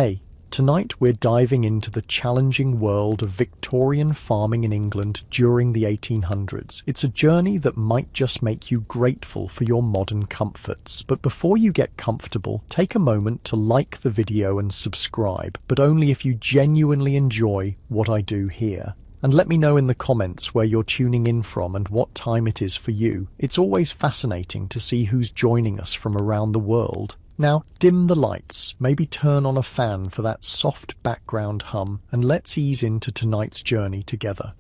Hey, tonight we're diving into the challenging world of Victorian farming in England during the 1800s. It's a journey that might just make you grateful for your modern comforts. But before you get comfortable, take a moment to like the video and subscribe, but only if you genuinely enjoy what I do here. And let me know in the comments where you're tuning in from and what time it is for you. It's always fascinating to see who's joining us from around the world. Now, dim the lights, maybe turn on a fan for that soft background hum, and let's ease into tonight's journey together.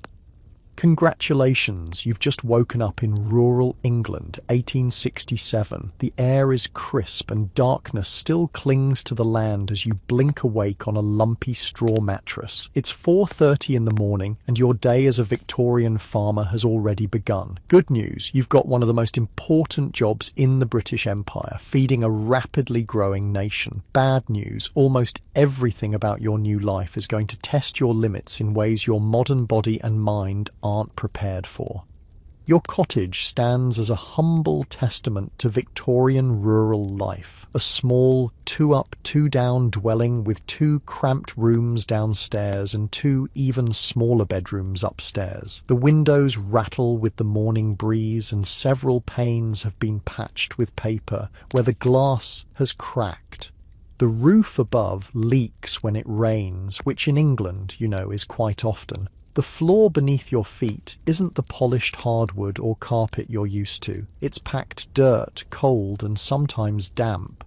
Congratulations, you've just woken up in rural England, 1867. The air is crisp and darkness still clings to the land as you blink awake on a lumpy straw mattress. It's 4:30 in the morning and your day as a Victorian farmer has already begun. Good news, you've got one of the most important jobs in the British Empire, feeding a rapidly growing nation. Bad news, almost everything about your new life is going to test your limits in ways your modern body and mind aren't prepared for. Your cottage stands as a humble testament to Victorian rural life, a small 2-up, 2-down dwelling with 2 cramped rooms downstairs and 2 even smaller bedrooms upstairs. The windows rattle with the morning breeze and several panes have been patched with paper where the glass has cracked. The roof above leaks when it rains, which in England, is quite often. The floor beneath your feet isn't the polished hardwood or carpet you're used to. It's packed dirt, cold, and sometimes damp.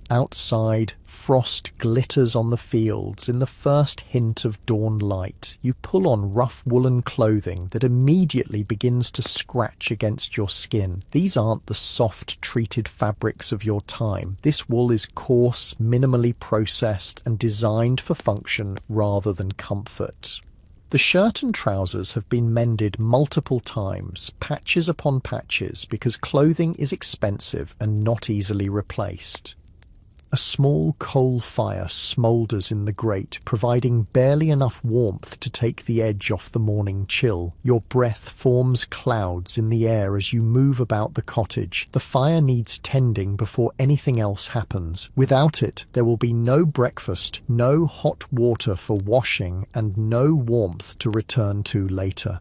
Outside, frost glitters on the fields in the first hint of dawn light. You pull on rough woolen clothing that immediately begins to scratch against your skin. These aren't the soft, treated fabrics of your time. This wool is coarse, minimally processed, and designed for function rather than comfort. The shirt and trousers have been mended multiple times, patches upon patches, because clothing is expensive and not easily replaced. A small coal fire smoulders in the grate, providing barely enough warmth to take the edge off the morning chill. Your breath forms clouds in the air as you move about the cottage. The fire needs tending before anything else happens. Without it, there will be no breakfast, no hot water for washing, and no warmth to return to later.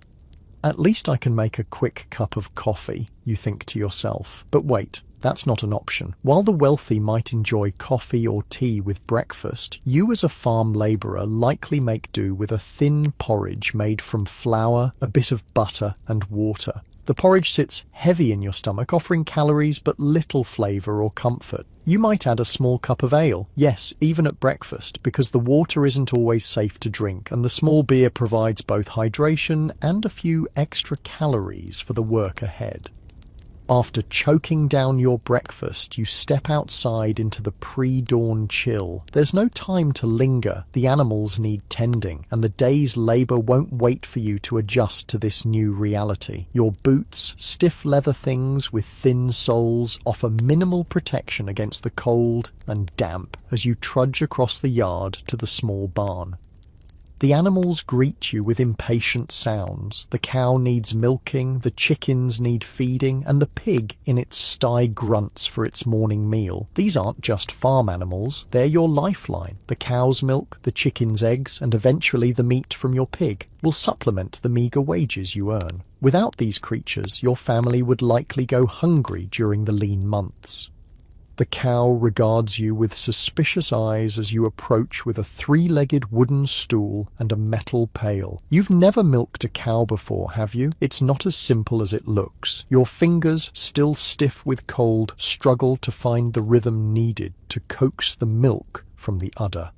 At least I can make a quick cup of coffee, you think to yourself. But wait. That's not an option. While the wealthy might enjoy coffee or tea with breakfast, you as a farm labourer likely make do with a thin porridge made from flour, a bit of butter and water. The porridge sits heavy in your stomach, offering calories but little flavour or comfort. You might add a small cup of ale, yes, even at breakfast, because the water isn't always safe to drink, and the small beer provides both hydration and a few extra calories for the work ahead. After choking down your breakfast, you step outside into the pre-dawn chill. There's no time to linger, the animals need tending, and the day's labour won't wait for you to adjust to this new reality. Your boots, stiff leather things with thin soles, offer minimal protection against the cold and damp as you trudge across the yard to the small barn. The animals greet you with impatient sounds. The cow needs milking, the chickens need feeding, and the pig in its sty grunts for its morning meal. These aren't just farm animals, they're your lifeline. The cow's milk, the chicken's eggs, and eventually the meat from your pig will supplement the meagre wages you earn. Without these creatures, your family would likely go hungry during the lean months. The cow regards you with suspicious eyes as you approach with a 3-legged wooden stool and a metal pail. You've never milked a cow before, have you? It's not as simple as it looks. Your fingers, still stiff with cold, struggle to find the rhythm needed to coax the milk from the udder.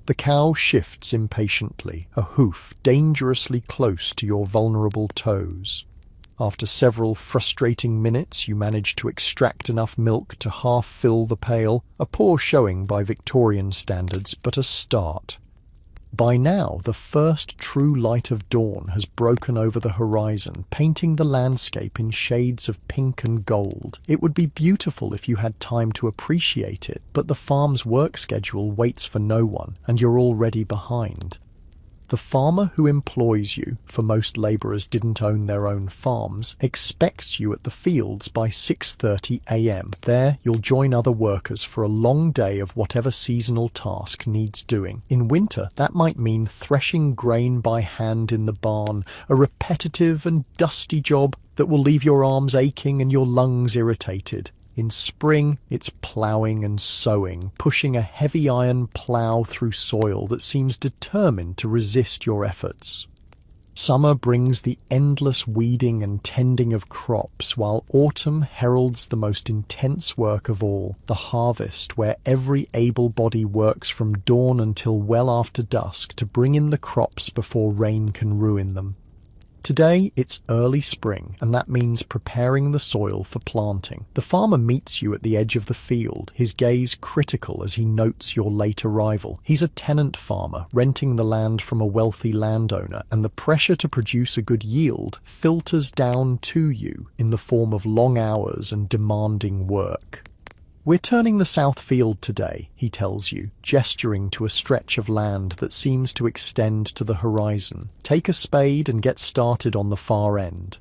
The cow shifts impatiently, a hoof dangerously close to your vulnerable toes. After several frustrating minutes, you manage to extract enough milk to half fill the pail, a poor showing by Victorian standards, but a start. By now, the first true light of dawn has broken over the horizon, painting the landscape in shades of pink and gold. It would be beautiful if you had time to appreciate it, but the farm's work schedule waits for no one, and you're already behind. The farmer who employs you, for most labourers didn't own their own farms, expects you at the fields by 6:30 a.m. There, you'll join other workers for a long day of whatever seasonal task needs doing. In winter, that might mean threshing grain by hand in the barn, a repetitive and dusty job that will leave your arms aching and your lungs irritated. In spring, it's ploughing and sowing, pushing a heavy iron plough through soil that seems determined to resist your efforts. Summer brings the endless weeding and tending of crops, while autumn heralds the most intense work of all, the harvest, where every able body works from dawn until well after dusk to bring in the crops before rain can ruin them. Today, it's early spring, and that means preparing the soil for planting. The farmer meets you at the edge of the field, his gaze critical as he notes your late arrival. He's a tenant farmer, renting the land from a wealthy landowner, and the pressure to produce a good yield filters down to you in the form of long hours and demanding work. "We're turning the south field today," he tells you, gesturing to a stretch of land that seems to extend to the horizon. "Take a spade and get started on the far end."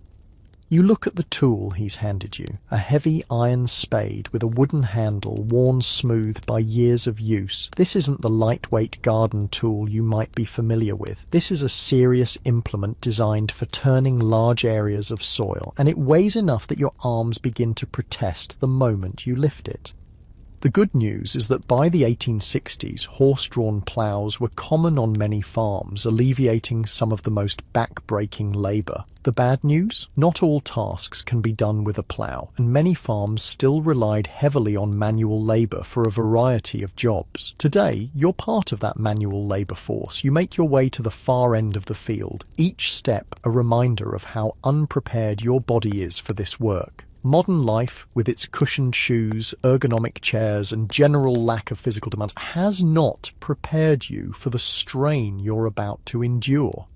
You look at the tool he's handed you, a heavy iron spade with a wooden handle worn smooth by years of use. This isn't the lightweight garden tool you might be familiar with. This is a serious implement designed for turning large areas of soil, and it weighs enough that your arms begin to protest the moment you lift it. The good news is that by the 1860s, horse-drawn ploughs were common on many farms, alleviating some of the most back-breaking labour. The bad news? Not all tasks can be done with a plough, and many farms still relied heavily on manual labour for a variety of jobs. Today, you're part of that manual labour force. You make your way to the far end of the field, each step a reminder of how unprepared your body is for this work. Modern life, with its cushioned shoes, ergonomic chairs, and general lack of physical demands, has not prepared you for the strain you're about to endure.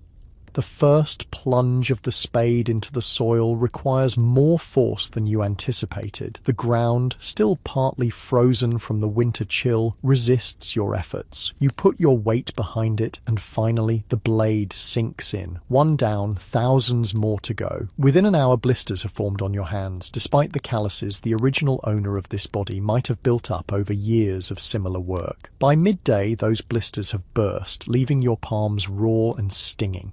The first plunge of the spade into the soil requires more force than you anticipated. The ground, still partly frozen from the winter chill, resists your efforts. You put your weight behind it, and finally the blade sinks in. One down, thousands more to go. Within an hour, blisters have formed on your hands. Despite the calluses the original owner of this body might have built up over years of similar work. By midday, those blisters have burst, leaving your palms raw and stinging.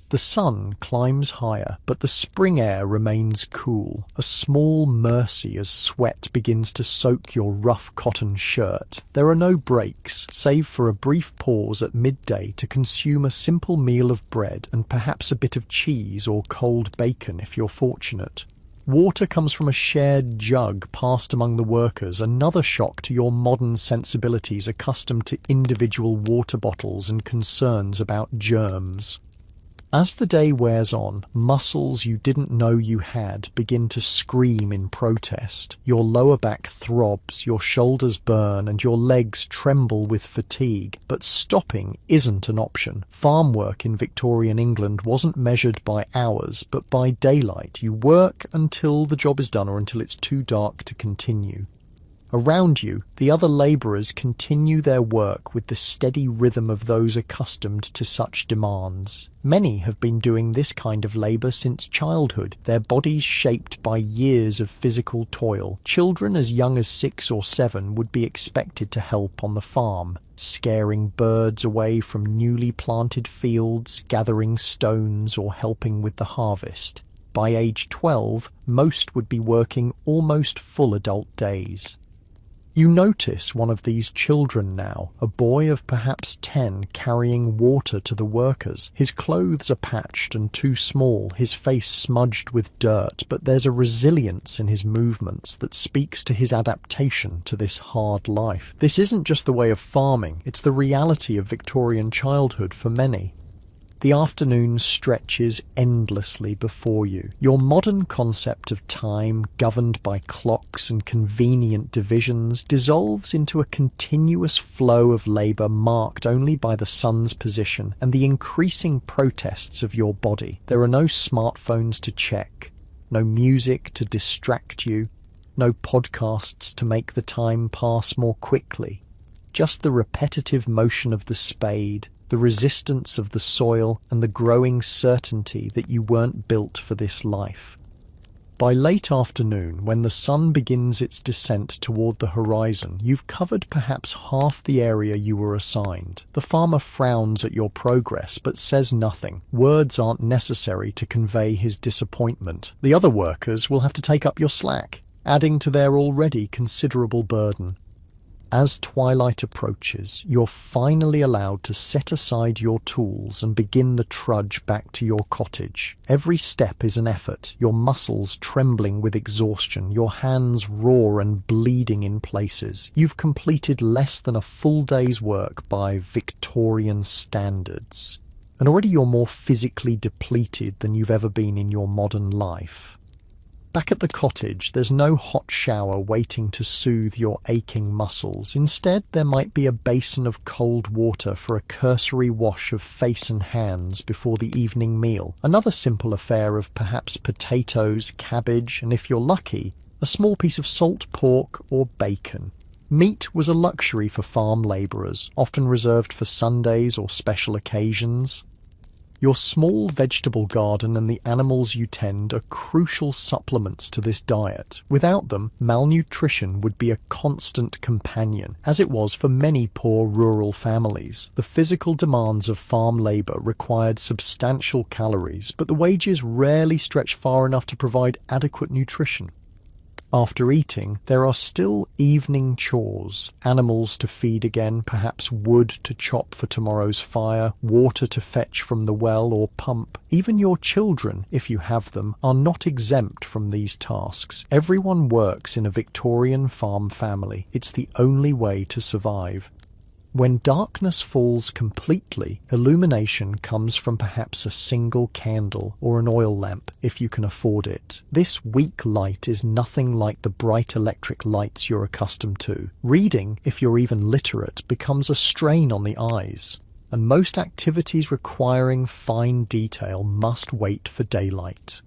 The sun climbs higher, but the spring air remains cool, a small mercy as sweat begins to soak your rough cotton shirt. There are no breaks, save for a brief pause at midday to consume a simple meal of bread and perhaps a bit of cheese or cold bacon if you're fortunate. Water comes from a shared jug passed among the workers, another shock to your modern sensibilities accustomed to individual water bottles and concerns about germs. As the day wears on, muscles you didn't know you had begin to scream in protest. Your lower back throbs, your shoulders burn, and your legs tremble with fatigue. But stopping isn't an option. Farm work in Victorian England wasn't measured by hours, but by daylight. You work until the job is done or until it's too dark to continue. Around you, the other labourers continue their work with the steady rhythm of those accustomed to such demands. Many have been doing this kind of labour since childhood, their bodies shaped by years of physical toil. Children as young as 6 or 7 would be expected to help on the farm, scaring birds away from newly planted fields, gathering stones, or helping with the harvest. By age 12, most would be working almost full adult days. You notice one of these children now, a boy of perhaps 10, carrying water to the workers. His clothes are patched and too small, his face smudged with dirt, but there's a resilience in his movements that speaks to his adaptation to this hard life. This isn't just the way of farming, it's the reality of Victorian childhood for many. The afternoon stretches endlessly before you. Your modern concept of time, governed by clocks and convenient divisions, dissolves into a continuous flow of labour marked only by the sun's position and the increasing protests of your body. There are no smartphones to check, no music to distract you, no podcasts to make the time pass more quickly. Just the repetitive motion of the spade, the resistance of the soil, and the growing certainty that you weren't built for this life. By late afternoon, when the sun begins its descent toward the horizon, you've covered perhaps half the area you were assigned. The farmer frowns at your progress but says nothing. Words aren't necessary to convey his disappointment. The other workers will have to take up your slack, adding to their already considerable burden. As twilight approaches, you're finally allowed to set aside your tools and begin the trudge back to your cottage. Every step is an effort, your muscles trembling with exhaustion, your hands raw and bleeding in places. You've completed less than a full day's work by Victorian standards. And already you're more physically depleted than you've ever been in your modern life. Back at the cottage, there's no hot shower waiting to soothe your aching muscles. Instead, there might be a basin of cold water for a cursory wash of face and hands before the evening meal. Another simple affair of perhaps potatoes, cabbage, and if you're lucky, a small piece of salt pork or bacon. Meat was a luxury for farm labourers, often reserved for Sundays or special occasions. Your small vegetable garden and the animals you tend are crucial supplements to this diet. Without them, malnutrition would be a constant companion, as it was for many poor rural families. The physical demands of farm labour required substantial calories, but the wages rarely stretched far enough to provide adequate nutrition. After eating, there are still evening chores, animals to feed again, perhaps wood to chop for tomorrow's fire, water to fetch from the well or pump. Even your children, if you have them, are not exempt from these tasks. Everyone works in a Victorian farm family. It's the only way to survive. When darkness falls completely, illumination comes from perhaps a single candle or an oil lamp, if you can afford it. This weak light is nothing like the bright electric lights you're accustomed to. Reading, if you're even literate, becomes a strain on the eyes, and most activities requiring fine detail must wait for daylight.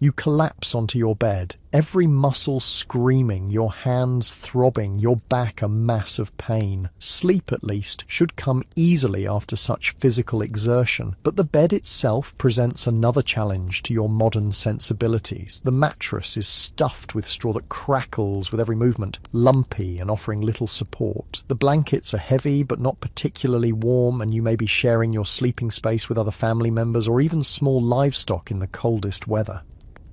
You collapse onto your bed, every muscle screaming, your hands throbbing, your back a mass of pain. Sleep, at least, should come easily after such physical exertion, but the bed itself presents another challenge to your modern sensibilities. The mattress is stuffed with straw that crackles with every movement, lumpy and offering little support. The blankets are heavy but not particularly warm, and you may be sharing your sleeping space with other family members or even small livestock in the coldest weather.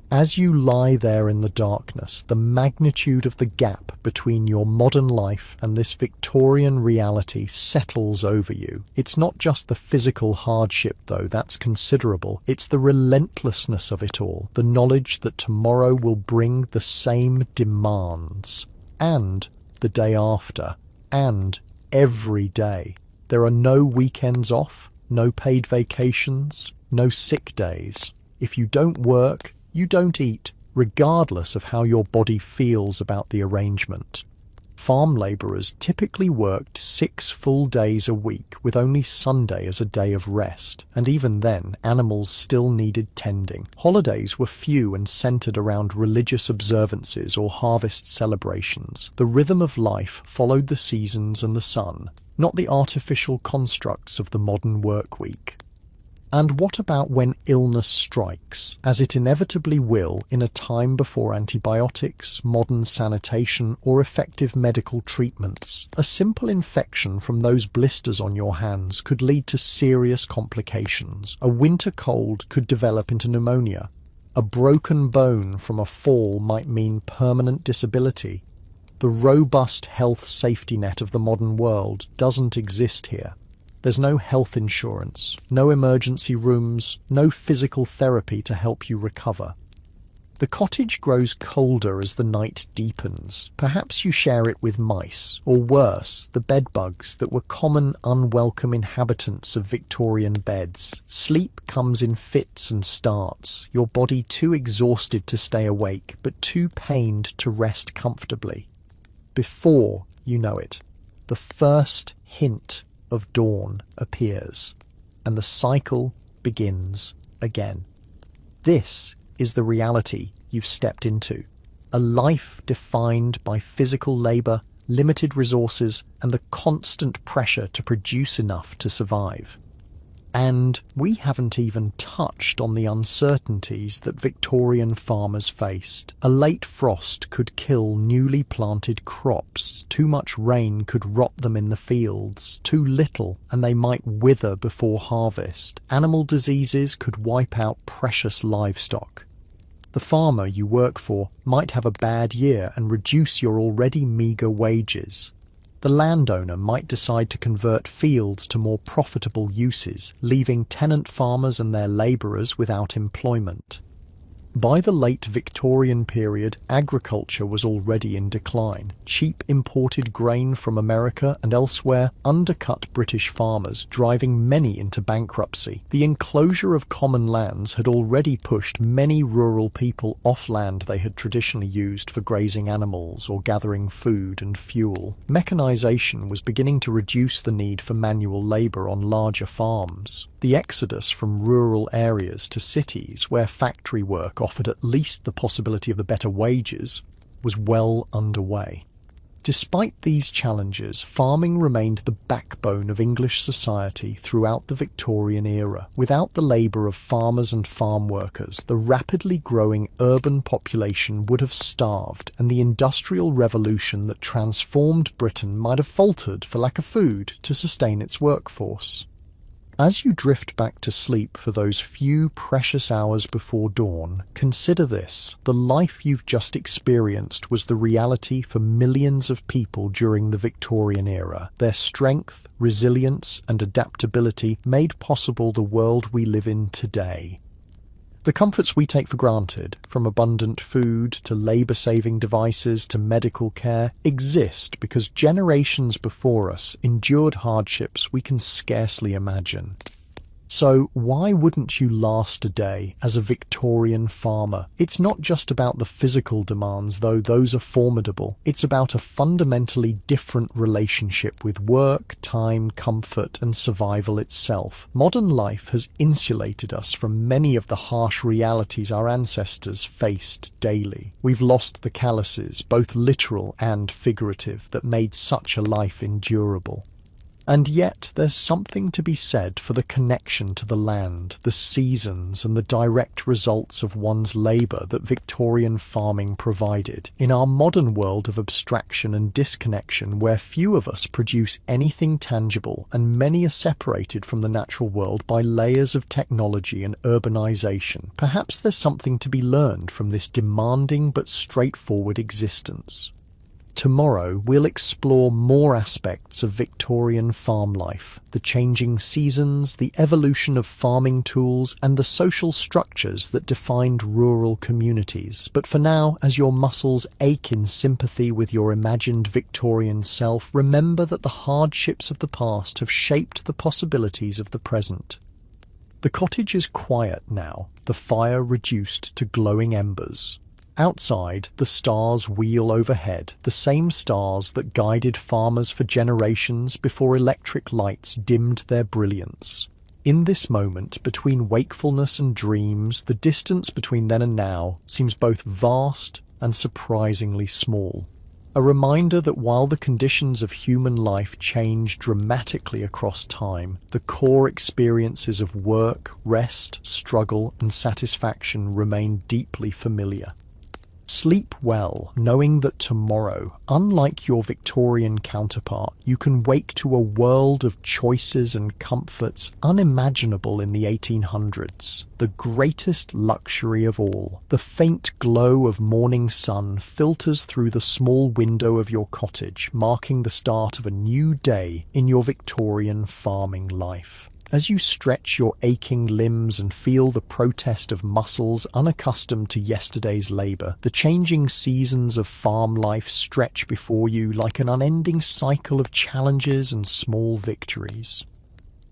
As you lie there in the darkness, the magnitude of the gap between your modern life and this Victorian reality settles over you. It's not just the physical hardship, though, that's considerable. It's the relentlessness of it all, the knowledge that tomorrow will bring the same demands, and the day after, and every day. There are no weekends off, no paid vacations, no sick days. If you don't work, you don't eat, regardless of how your body feels about the arrangement. Farm labourers typically worked 6 full days a week, with only Sunday as a day of rest, and even then, animals still needed tending. Holidays were few and centred around religious observances or harvest celebrations. The rhythm of life followed the seasons and the sun, not the artificial constructs of the modern work week. And what about when illness strikes, as it inevitably will in a time before antibiotics, modern sanitation, or effective medical treatments? A simple infection from those blisters on your hands could lead to serious complications. A winter cold could develop into pneumonia. A broken bone from a fall might mean permanent disability. The robust health safety net of the modern world doesn't exist here. There's no health insurance, no emergency rooms, no physical therapy to help you recover. The cottage grows colder as the night deepens. Perhaps you share it with mice, or worse, the bedbugs that were common unwelcome inhabitants of Victorian beds. Sleep comes in fits and starts, your body too exhausted to stay awake, but too pained to rest comfortably. Before you know it, the first hint of dawn appears, and the cycle begins again. This is the reality you've stepped into. A life defined by physical labour, limited resources, and the constant pressure to produce enough to survive. And we haven't even touched on the uncertainties that Victorian farmers faced. A late frost could kill newly planted crops, too much rain could rot them in the fields, too little and they might wither before harvest. Animal diseases could wipe out precious livestock. The farmer you work for might have a bad year and reduce your already meagre wages. The landowner might decide to convert fields to more profitable uses, leaving tenant farmers and their labourers without employment. By the late Victorian period, agriculture was already in decline. Cheap imported grain from America and elsewhere undercut British farmers, driving many into bankruptcy. The enclosure of common lands had already pushed many rural people off land they had traditionally used for grazing animals or gathering food and fuel. Mechanisation was beginning to reduce the need for manual labour on larger farms. The exodus from rural areas to cities, where factory work offered at least the possibility of the better wages, was well underway. Despite these challenges, farming remained the backbone of English society throughout the Victorian era. Without the labour of farmers and farm workers, the rapidly growing urban population would have starved, and the Industrial Revolution that transformed Britain might have faltered for lack of food to sustain its workforce. As you drift back to sleep for those few precious hours before dawn, consider this: the life you've just experienced was the reality for millions of people during the Victorian era. Their strength, resilience, and adaptability made possible the world we live in today. The comforts we take for granted, from abundant food to labour-saving devices to medical care, exist because generations before us endured hardships we can scarcely imagine. So why wouldn't you last a day as a Victorian farmer? It's not just about the physical demands, though those are formidable. It's about a fundamentally different relationship with work, time, comfort, and survival itself. Modern life has insulated us from many of the harsh realities our ancestors faced daily. We've lost the calluses, both literal and figurative, that made such a life endurable. And yet there's something to be said for the connection to the land, the seasons, and the direct results of one's labour that Victorian farming provided. In our modern world of abstraction and disconnection, where few of us produce anything tangible and many are separated from the natural world by layers of technology and urbanisation, perhaps there's something to be learned from this demanding but straightforward existence. Tomorrow, we'll explore more aspects of Victorian farm life, the changing seasons, the evolution of farming tools, and the social structures that defined rural communities. But for now, as your muscles ache in sympathy with your imagined Victorian self, remember that the hardships of the past have shaped the possibilities of the present. The cottage is quiet now, the fire reduced to glowing embers. Outside, the stars wheel overhead, the same stars that guided farmers for generations before electric lights dimmed their brilliance. In this moment, between wakefulness and dreams, the distance between then and now seems both vast and surprisingly small. A reminder that while the conditions of human life change dramatically across time, the core experiences of work, rest, struggle, and satisfaction remain deeply familiar. Sleep well, knowing that tomorrow, unlike your Victorian counterpart, you can wake to a world of choices and comforts unimaginable in the 1800s. The greatest luxury of all, the faint glow of morning sun filters through the small window of your cottage, marking the start of a new day in your Victorian farming life. As you stretch your aching limbs and feel the protest of muscles unaccustomed to yesterday's labour, the changing seasons of farm life stretch before you like an unending cycle of challenges and small victories.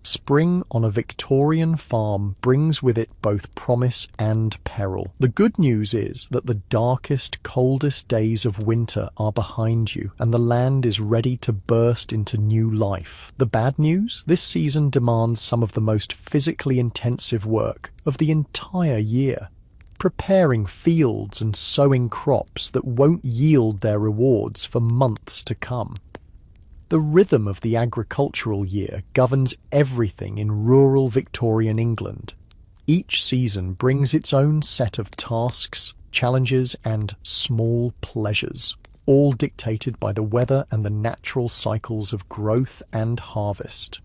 Spring on a Victorian farm brings with it both promise and peril. The good news is that the darkest, coldest days of winter are behind you, and the land is ready to burst into new life. The bad news? This season demands some of the most physically intensive work of the entire year. preparing fields and sowing crops that won't yield their rewards for months to come. The rhythm of the agricultural year governs everything in rural Victorian England. Each season brings its own set of tasks, challenges, and small pleasures, all dictated by the weather and the natural cycles of growth and harvest.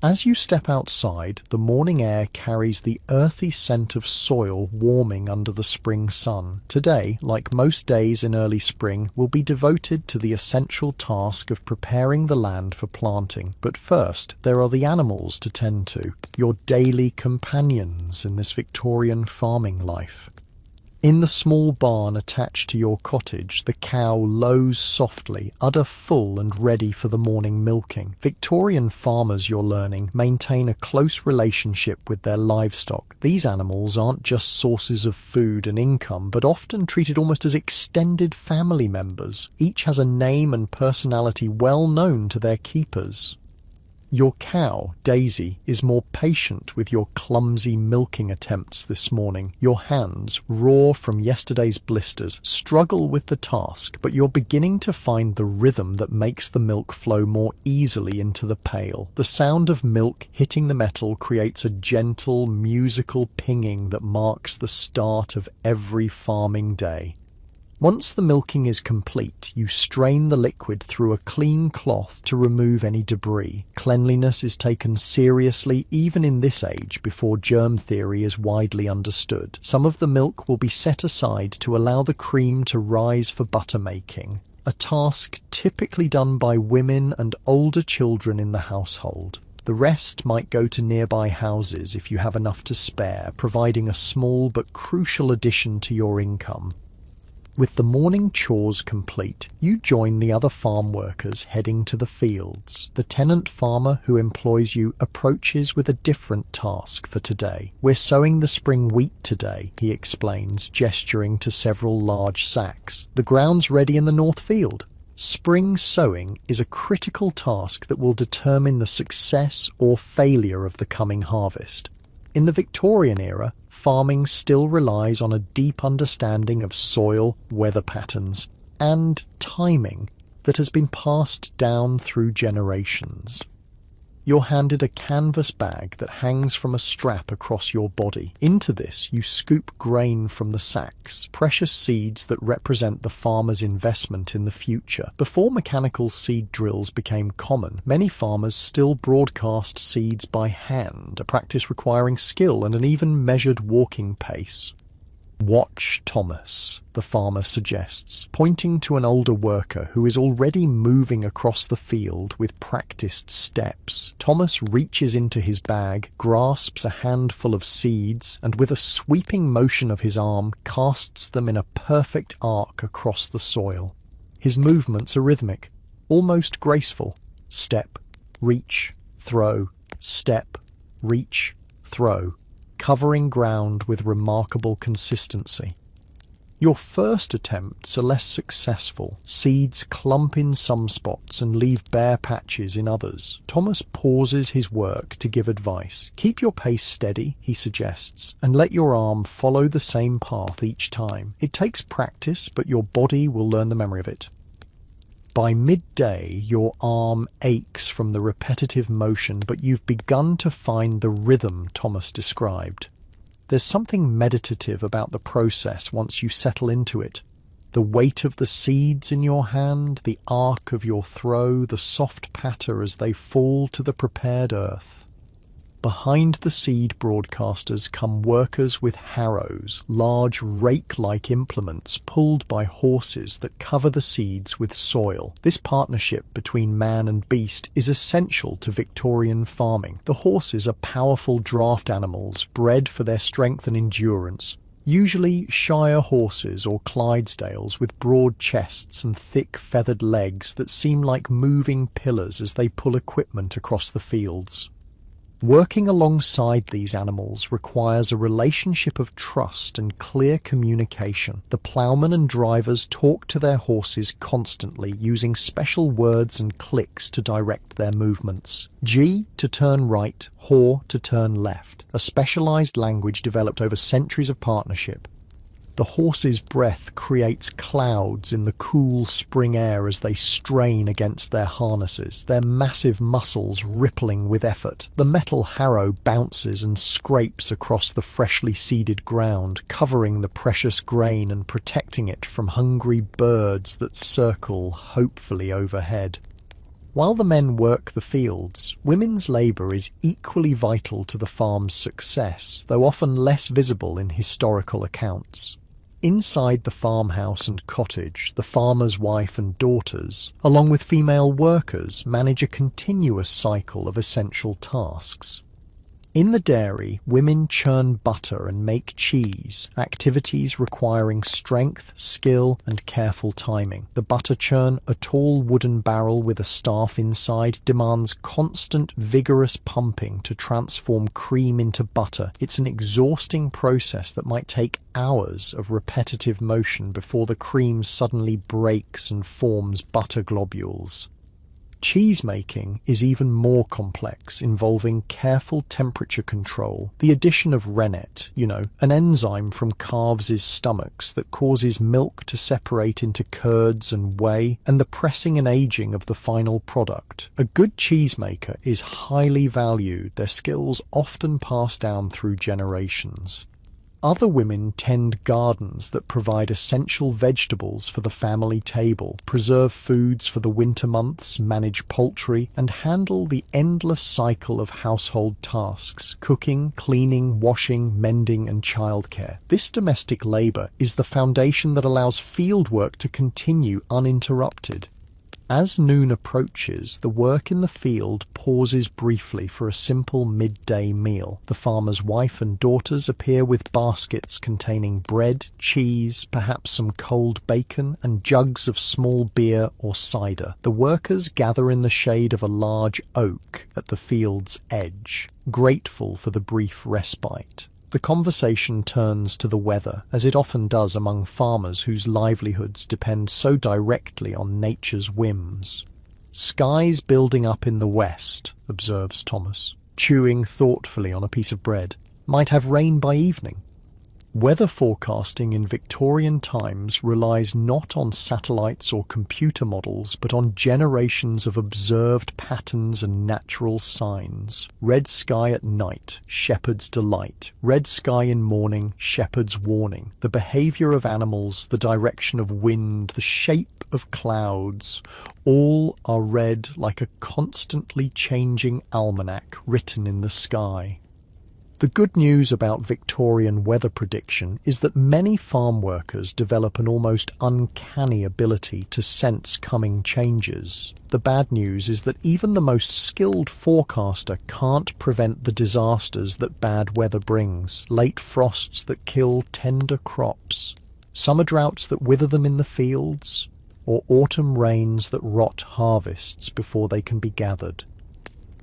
As you step outside, the morning air carries the earthy scent of soil warming under the spring sun. Today, like most days in early spring, will be devoted to the essential task of preparing the land for planting. But first, there are the animals to tend to, your daily companions in this Victorian farming life. In the small barn attached to your cottage, the cow lows softly, udder full and ready for the morning milking. Victorian farmers, you're learning, maintain a close relationship with their livestock. These animals aren't just sources of food and income, but often treated almost as extended family members. Each has a name and personality well known to their keepers. Your cow, Daisy, is more patient with your clumsy milking attempts this morning. Your hands, raw from yesterday's blisters, struggle with the task, but you're beginning to find the rhythm that makes the milk flow more easily into the pail. The sound of milk hitting the metal creates a gentle, musical pinging that marks the start of every farming day. Once the milking is complete, you strain the liquid through a clean cloth to remove any debris. Cleanliness is taken seriously even in this age before germ theory is widely understood. Some of the milk will be set aside to allow the cream to rise for butter making, a task typically done by women and older children in the household. The rest might go to nearby houses if you have enough to spare, providing a small but crucial addition to your income. With the morning chores complete, you join the other farm workers heading to the fields. The tenant farmer who employs you approaches with a different task for today. "We're sowing the spring wheat today," he explains, gesturing to several large sacks. "The ground's ready in the north field." Spring sowing is a critical task that will determine the success or failure of the coming harvest. In the Victorian era, farming still relies on a deep understanding of soil, weather patterns, and timing that has been passed down through generations. You're handed a canvas bag that hangs from a strap across your body. Into this, you scoop grain from the sacks, precious seeds that represent the farmer's investment in the future. Before mechanical seed drills became common, many farmers still broadcast seeds by hand, a practice requiring skill and an even measured walking pace. "Watch Thomas," the farmer suggests, pointing to an older worker who is already moving across the field with practiced steps. Thomas reaches into his bag, grasps a handful of seeds, and with a sweeping motion of his arm, casts them in a perfect arc across the soil. His movements are rhythmic, almost graceful. Step, reach, throw, step, reach, throw, covering ground with remarkable consistency. Your first attempts are less successful. Seeds clump in some spots and leave bare patches in others. Thomas pauses his work to give advice. "Keep your pace steady," he suggests, "and let your arm follow the same path each time. It takes practice, but your body will learn the memory of it." By midday, your arm aches from the repetitive motion, but you've begun to find the rhythm Thomas described. There's something meditative about the process once you settle into it. The weight of the seeds in your hand, the arc of your throw, the soft patter as they fall to the prepared earth. Behind the seed broadcasters come workers with harrows, large rake-like implements pulled by horses that cover the seeds with soil. This partnership between man and beast is essential to Victorian farming. The horses are powerful draft animals, bred for their strength and endurance. Usually Shire horses or Clydesdales with broad chests and thick feathered legs that seem like moving pillars as they pull equipment across the fields. Working alongside these animals requires a relationship of trust and clear communication. The ploughmen and drivers talk to their horses constantly, using special words and clicks to direct their movements. G to turn right, haw to turn left, a specialized language developed over centuries of partnership. The horse's breath creates clouds in the cool spring air as they strain against their harnesses, their massive muscles rippling with effort. The metal harrow bounces and scrapes across the freshly seeded ground, covering the precious grain and protecting it from hungry birds that circle hopefully overhead. While the men work the fields, women's labour is equally vital to the farm's success, though often less visible in historical accounts. Inside the farmhouse and cottage, the farmer's wife and daughters, along with female workers, manage a continuous cycle of essential tasks. In the dairy, women churn butter and make cheese, activities requiring strength, skill, and careful timing. The butter churn, a tall wooden barrel with a staff inside, demands constant, vigorous pumping to transform cream into butter. It's an exhausting process that might take hours of repetitive motion before the cream suddenly breaks and forms butter globules. Cheese making is even more complex, involving careful temperature control, the addition of rennet, an enzyme from calves' stomachs that causes milk to separate into curds and whey, and the pressing and aging of the final product. A good cheesemaker is highly valued, their skills often passed down through generations. Other women tend gardens that provide essential vegetables for the family table, preserve foods for the winter months, manage poultry, and handle the endless cycle of household tasks: cooking, cleaning, washing, mending, and childcare. This domestic labour is the foundation that allows fieldwork to continue uninterrupted. As noon approaches, the work in the field pauses briefly for a simple midday meal. The farmer's wife and daughters appear with baskets containing bread, cheese, perhaps some cold bacon, and jugs of small beer or cider. The workers gather in the shade of a large oak at the field's edge, grateful for the brief respite. The conversation turns to the weather, as it often does among farmers whose livelihoods depend so directly on nature's whims. "Skies building up in the west," observes Thomas, chewing thoughtfully on a piece of bread. "Might have rain by evening." Weather forecasting in Victorian times relies not on satellites or computer models, but on generations of observed patterns and natural signs. Red sky at night, shepherd's delight. Red sky in morning, shepherd's warning. The behaviour of animals, the direction of wind, the shape of clouds, all are read like a constantly changing almanac written in the sky. The good news about Victorian weather prediction is that many farm workers develop an almost uncanny ability to sense coming changes. The bad news is that even the most skilled forecaster can't prevent the disasters that bad weather brings. Late frosts that kill tender crops, summer droughts that wither them in the fields, or autumn rains that rot harvests before they can be gathered.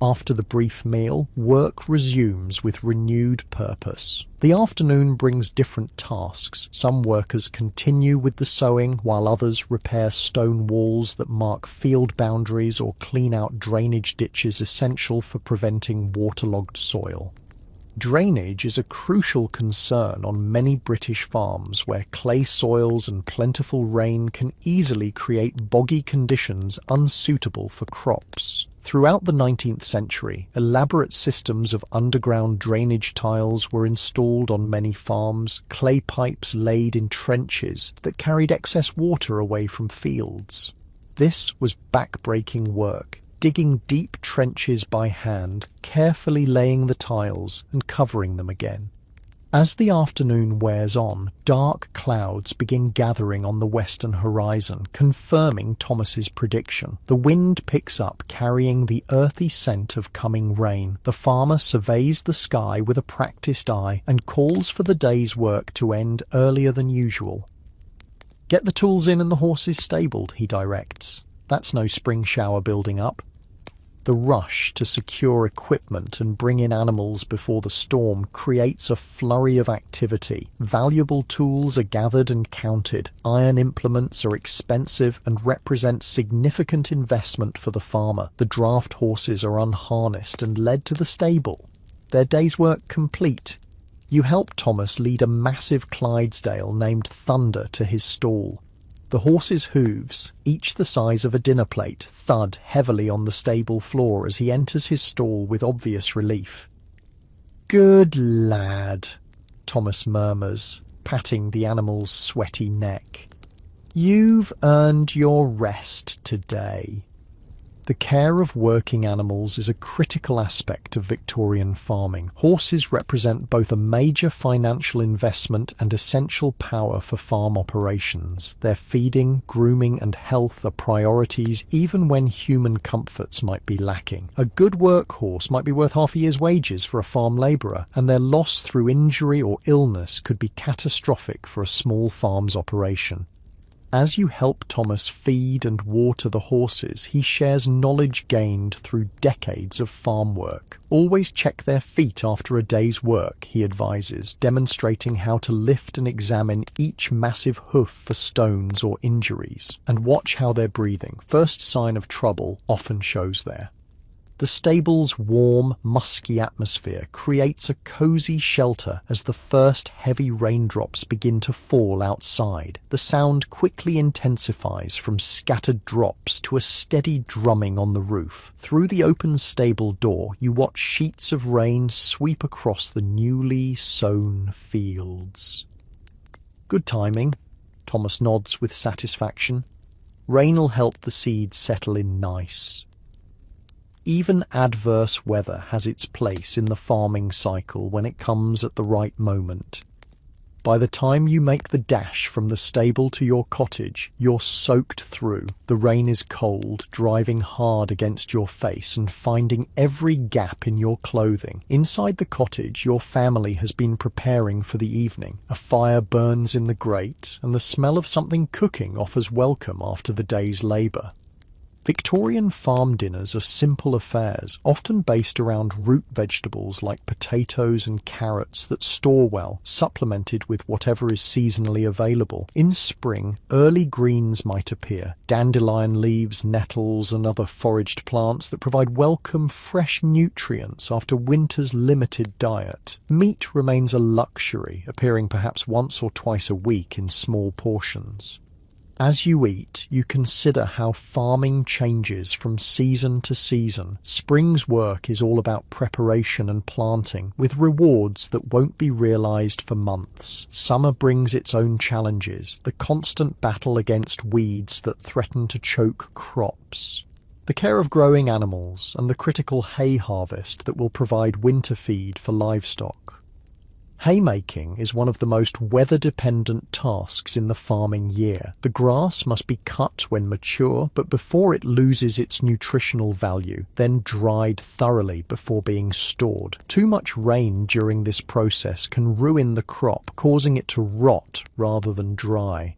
After the brief meal, work resumes with renewed purpose. The afternoon brings different tasks. Some workers continue with the sowing, while others repair stone walls that mark field boundaries or clean out drainage ditches essential for preventing waterlogged soil. Drainage is a crucial concern on many British farms where clay soils and plentiful rain can easily create boggy conditions unsuitable for crops. Throughout the 19th century, elaborate systems of underground drainage tiles were installed on many farms, clay pipes laid in trenches that carried excess water away from fields. This was back-breaking work, digging deep trenches by hand, carefully laying the tiles and covering them again. As the afternoon wears on, dark clouds begin gathering on the western horizon, confirming Thomas's prediction. The wind picks up, carrying the earthy scent of coming rain. The farmer surveys the sky with a practiced eye and calls for the day's work to end earlier than usual. "Get the tools in and the horses stabled," he directs. "That's no spring shower building up." The rush to secure equipment and bring in animals before the storm creates a flurry of activity. Valuable tools are gathered and counted. Iron implements are expensive and represent significant investment for the farmer. The draft horses are unharnessed and led to the stable. Their day's work complete. You help Thomas lead a massive Clydesdale named Thunder to his stall. The horse's hooves, each the size of a dinner plate, thud heavily on the stable floor as he enters his stall with obvious relief. "Good lad," Thomas murmurs, patting the animal's sweaty neck. "You've earned your rest today." The care of working animals is a critical aspect of Victorian farming. Horses represent both a major financial investment and essential power for farm operations. Their feeding, grooming and health are priorities even when human comforts might be lacking. A good workhorse might be worth half a year's wages for a farm labourer, and their loss through injury or illness could be catastrophic for a small farm's operation. As you help Thomas feed and water the horses, he shares knowledge gained through decades of farm work. Always check their feet after a day's work, he advises, demonstrating how to lift and examine each massive hoof for stones or injuries. And watch how they're breathing. First sign of trouble often shows there. The stable's warm, musky atmosphere creates a cozy shelter as the first heavy raindrops begin to fall outside. The sound quickly intensifies from scattered drops to a steady drumming on the roof. Through the open stable door, you watch sheets of rain sweep across the newly sown fields. "Good timing," Thomas nods with satisfaction. "Rain'll help the seeds settle in nice." Even adverse weather has its place in the farming cycle when it comes at the right moment. By the time you make the dash from the stable to your cottage, you're soaked through. The rain is cold, driving hard against your face and finding every gap in your clothing. Inside the cottage, your family has been preparing for the evening. A fire burns in the grate, and the smell of something cooking offers welcome after the day's labour. Victorian farm dinners are simple affairs, often based around root vegetables like potatoes and carrots that store well, supplemented with whatever is seasonally available. In spring, early greens might appear, dandelion leaves, nettles and other foraged plants that provide welcome, fresh nutrients after winter's limited diet. Meat remains a luxury, appearing perhaps once or twice a week in small portions. As you eat, you consider how farming changes from season to season. Spring's work is all about preparation and planting, with rewards that won't be realised for months. Summer brings its own challenges, the constant battle against weeds that threaten to choke crops. The care of growing animals, and the critical hay harvest that will provide winter feed for livestock. Haymaking is one of the most weather-dependent tasks in the farming year. The grass must be cut when mature, but before it loses its nutritional value, then dried thoroughly before being stored. Too much rain during this process can ruin the crop, causing it to rot rather than dry.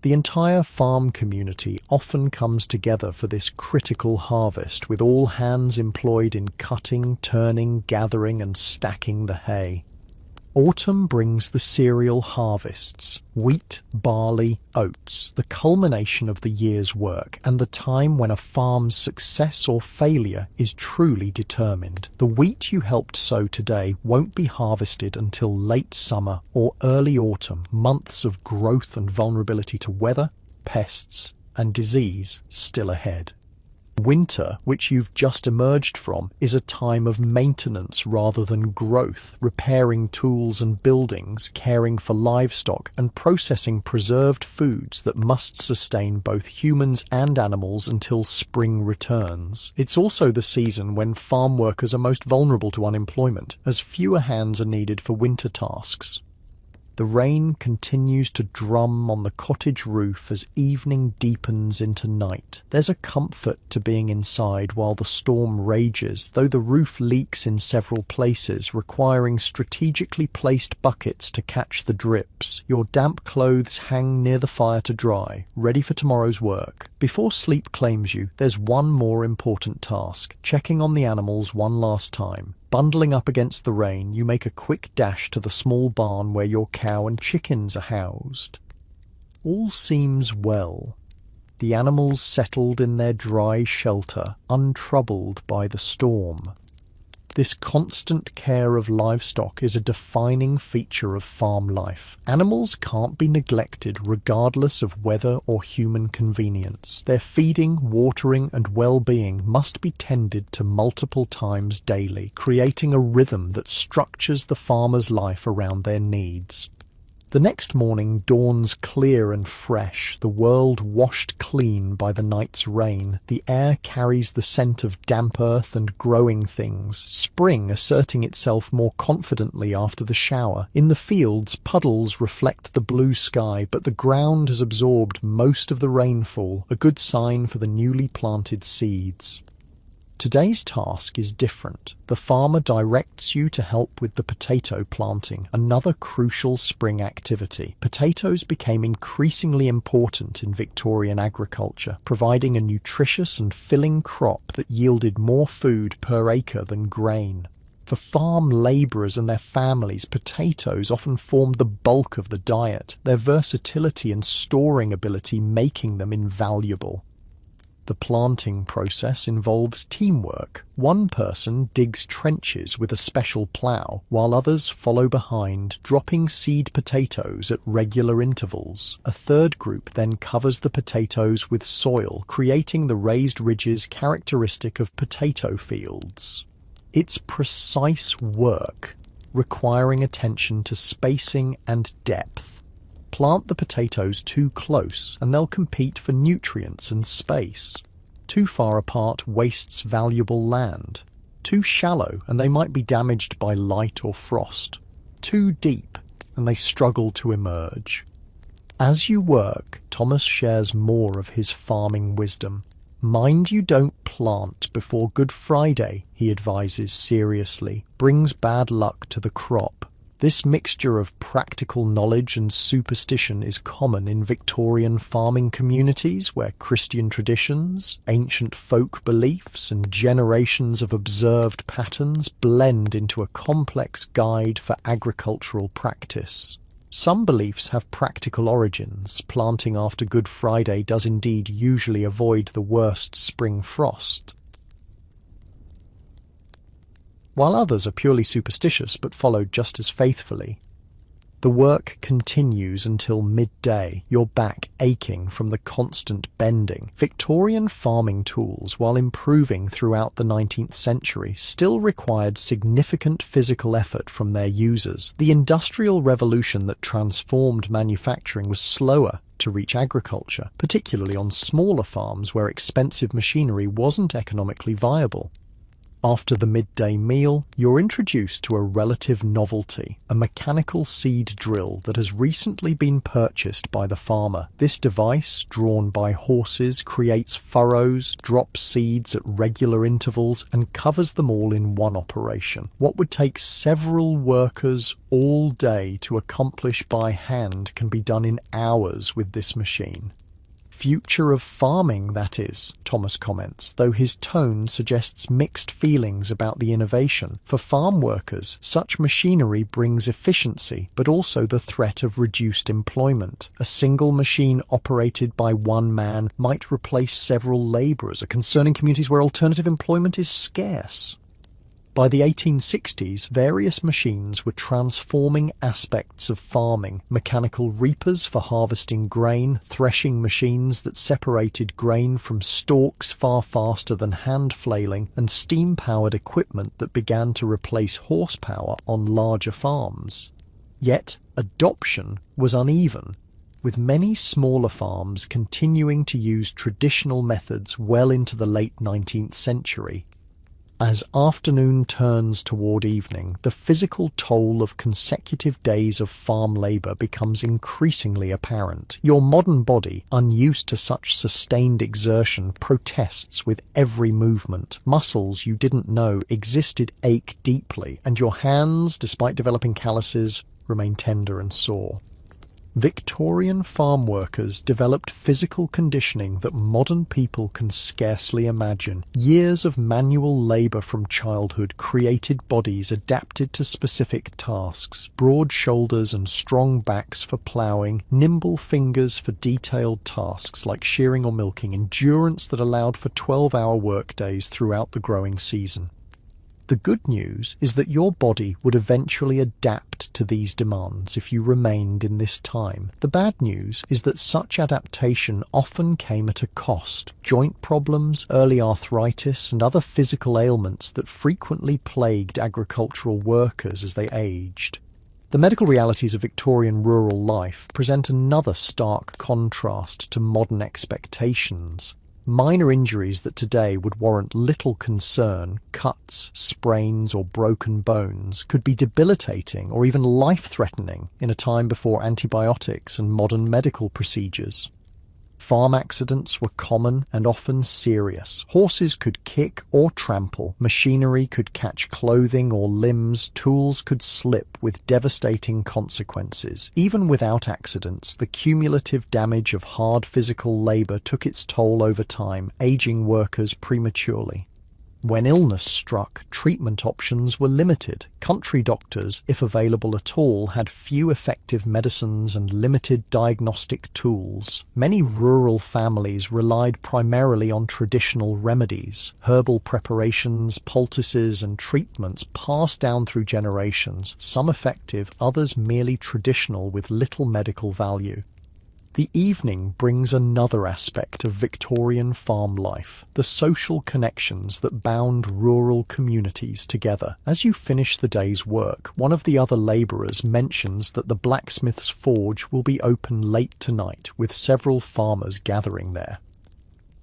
The entire farm community often comes together for this critical harvest, with all hands employed in cutting, turning, gathering and stacking the hay. Autumn brings the cereal harvests, wheat, barley, oats, the culmination of the year's work and the time when a farm's success or failure is truly determined. The wheat you helped sow today won't be harvested until late summer or early autumn, months of growth and vulnerability to weather, pests and disease still ahead. Winter, which you've just emerged from, is a time of maintenance rather than growth, repairing tools and buildings, caring for livestock, and processing preserved foods that must sustain both humans and animals until spring returns. It's also the season when farm workers are most vulnerable to unemployment, as fewer hands are needed for winter tasks. The rain continues to drum on the cottage roof as evening deepens into night. There's a comfort to being inside while the storm rages, though the roof leaks in several places, requiring strategically placed buckets to catch the drips. Your damp clothes hang near the fire to dry, ready for tomorrow's work. Before sleep claims you, there's one more important task: checking on the animals one last time. Bundling up against the rain, you make a quick dash to the small barn where your cow and chickens are housed. All seems well. The animals settled in their dry shelter, untroubled by the storm. This constant care of livestock is a defining feature of farm life. Animals can't be neglected regardless of weather or human convenience. Their feeding, watering, and well-being must be tended to multiple times daily, creating a rhythm that structures the farmer's life around their needs. The next morning dawns clear and fresh, the world washed clean by the night's rain. The air carries the scent of damp earth and growing things, spring asserting itself more confidently after the shower. In the fields, puddles reflect the blue sky, but the ground has absorbed most of the rainfall, a good sign for the newly planted seeds. Today's task is different. The farmer directs you to help with the potato planting, another crucial spring activity. Potatoes became increasingly important in Victorian agriculture, providing a nutritious and filling crop that yielded more food per acre than grain. For farm labourers and their families, potatoes often formed the bulk of the diet, their versatility and storing ability making them invaluable. The planting process involves teamwork. One person digs trenches with a special plough, while others follow behind, dropping seed potatoes at regular intervals. A third group then covers the potatoes with soil, creating the raised ridges characteristic of potato fields. It's precise work, requiring attention to spacing and depth. Plant the potatoes too close and they'll compete for nutrients and space. Too far apart wastes valuable land. Too shallow and they might be damaged by light or frost. Too deep and they struggle to emerge. As you work, Thomas shares more of his farming wisdom. Mind you don't plant before Good Friday, he advises seriously. Brings bad luck to the crop. This mixture of practical knowledge and superstition is common in Victorian farming communities where Christian traditions, ancient folk beliefs, and generations of observed patterns blend into a complex guide for agricultural practice. Some beliefs have practical origins. Planting after Good Friday does indeed usually avoid the worst spring frost, while others are purely superstitious but followed just as faithfully. The work continues until midday, your back aching from the constant bending. Victorian farming tools, while improving throughout the 19th century, still required significant physical effort from their users. The Industrial Revolution that transformed manufacturing was slower to reach agriculture, particularly on smaller farms where expensive machinery wasn't economically viable. After the midday meal, you're introduced to a relative novelty, a mechanical seed drill that has recently been purchased by the farmer. This device, drawn by horses, creates furrows, drops seeds at regular intervals, and covers them all in one operation. What would take several workers all day to accomplish by hand can be done in hours with this machine. Future of farming, that is, Thomas comments, though his tone suggests mixed feelings about the innovation. For farm workers, such machinery brings efficiency, but also the threat of reduced employment. A single machine operated by one man might replace several labourers, a concern in communities where alternative employment is scarce. By the 1860s, various machines were transforming aspects of farming. Mechanical reapers for harvesting grain, threshing machines that separated grain from stalks far faster than hand flailing, and steam-powered equipment that began to replace horsepower on larger farms. Yet, adoption was uneven, with many smaller farms continuing to use traditional methods well into the late 19th century. As afternoon turns toward evening, the physical toll of consecutive days of farm labour becomes increasingly apparent. Your modern body, unused to such sustained exertion, protests with every movement. Muscles you didn't know existed ache deeply, and your hands, despite developing calluses, remain tender and sore. Victorian farm workers developed physical conditioning that modern people can scarcely imagine. Years of manual labour from childhood created bodies adapted to specific tasks. Broad shoulders and strong backs for ploughing, nimble fingers for detailed tasks like shearing or milking, endurance that allowed for 12-hour work days throughout the growing season. The good news is that your body would eventually adapt to these demands if you remained in this time. The bad news is that such adaptation often came at a cost. Joint problems, early arthritis, and other physical ailments that frequently plagued agricultural workers as they aged. The medical realities of Victorian rural life present another stark contrast to modern expectations. Minor injuries that today would warrant little concern, cuts, sprains, or broken bones, could be debilitating or even life-threatening in a time before antibiotics and modern medical procedures. Farm accidents were common and often serious. Horses could kick or trample, machinery could catch clothing or limbs, tools could slip with devastating consequences. Even without accidents, the cumulative damage of hard physical labor took its toll over time, aging workers prematurely. When illness struck, treatment options were limited. Country doctors, if available at all, had few effective medicines and limited diagnostic tools. Many rural families relied primarily on traditional remedies, herbal preparations, poultices, and treatments passed down through generations, some effective, others merely traditional with little medical value. The evening brings another aspect of Victorian farm life, the social connections that bound rural communities together. As you finish the day's work, one of the other labourers mentions that the blacksmith's forge will be open late tonight, with several farmers gathering there.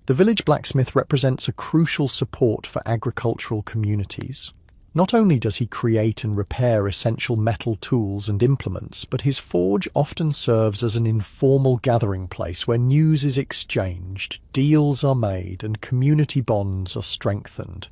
The village blacksmith represents a crucial support for agricultural communities. Not only does he create and repair essential metal tools and implements, but his forge often serves as an informal gathering place where news is exchanged, deals are made, and community bonds are strengthened.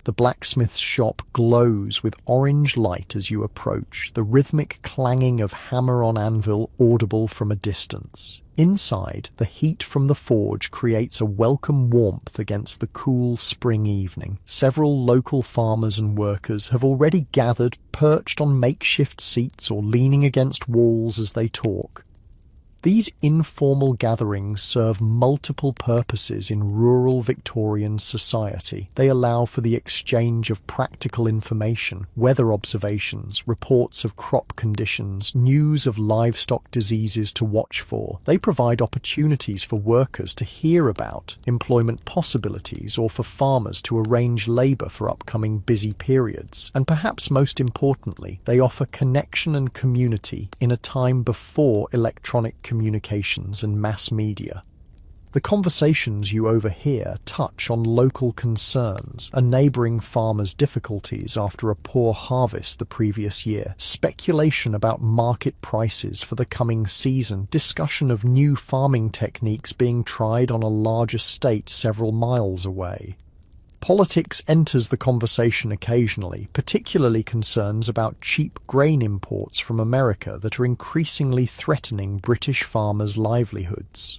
The blacksmith's shop glows with orange light as you approach, the rhythmic clanging of hammer on anvil audible from a distance. Inside, the heat from the forge creates a welcome warmth against the cool spring evening. Several local farmers and workers have already gathered, perched on makeshift seats or leaning against walls as they talk. These informal gatherings serve multiple purposes in rural Victorian society. They allow for the exchange of practical information, weather observations, reports of crop conditions, news of livestock diseases to watch for. They provide opportunities for workers to hear about employment possibilities or for farmers to arrange labour for upcoming busy periods. And perhaps most importantly, they offer connection and community in a time before electronic communications and mass media. The conversations you overhear touch on local concerns, a neighbouring farmer's difficulties after a poor harvest the previous year, speculation about market prices for the coming season, discussion of new farming techniques being tried on a large estate several miles away. Politics enters the conversation occasionally, particularly concerns about cheap grain imports from America that are increasingly threatening British farmers' livelihoods.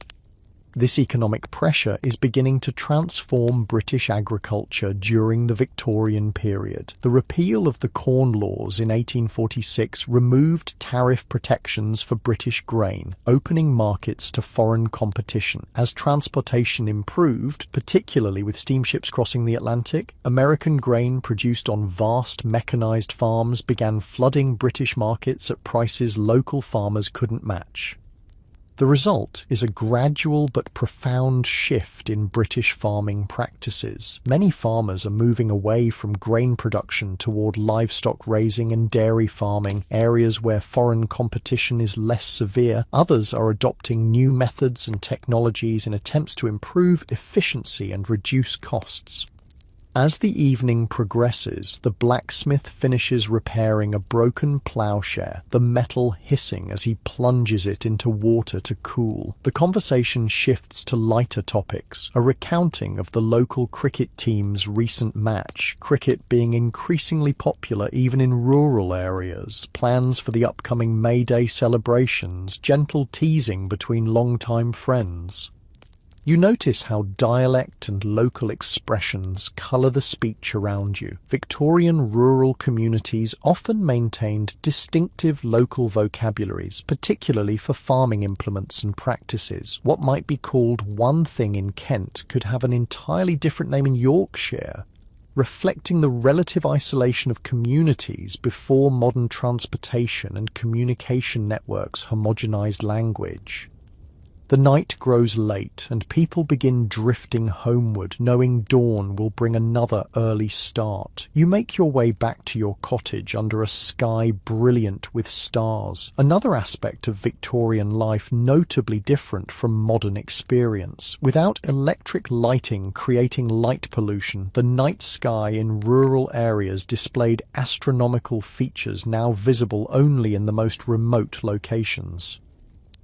This economic pressure is beginning to transform British agriculture during the Victorian period. The repeal of the Corn Laws in 1846 removed tariff protections for British grain, opening markets to foreign competition. As transportation improved, particularly with steamships crossing the Atlantic, American grain produced on vast mechanized farms began flooding British markets at prices local farmers couldn't match. The result is a gradual but profound shift in British farming practices. Many farmers are moving away from grain production toward livestock raising and dairy farming, areas where foreign competition is less severe. Others are adopting new methods and technologies in attempts to improve efficiency and reduce costs. As the evening progresses, the blacksmith finishes repairing a broken ploughshare, the metal hissing as he plunges it into water to cool. The conversation shifts to lighter topics, a recounting of the local cricket team's recent match, cricket being increasingly popular even in rural areas, plans for the upcoming May Day celebrations, gentle teasing between long-time friends. You notice how dialect and local expressions colour the speech around you. Victorian rural communities often maintained distinctive local vocabularies, particularly for farming implements and practices. What might be called one thing in Kent could have an entirely different name in Yorkshire. reflecting the relative isolation of communities before modern transportation and communication networks homogenized language. The night grows late, and people begin drifting homeward, knowing dawn will bring another early start. You make your way back to your cottage under a sky brilliant with stars, another aspect of Victorian life notably different from modern experience. Without electric lighting creating light pollution, the night sky in rural areas displayed astronomical features now visible only in the most remote locations.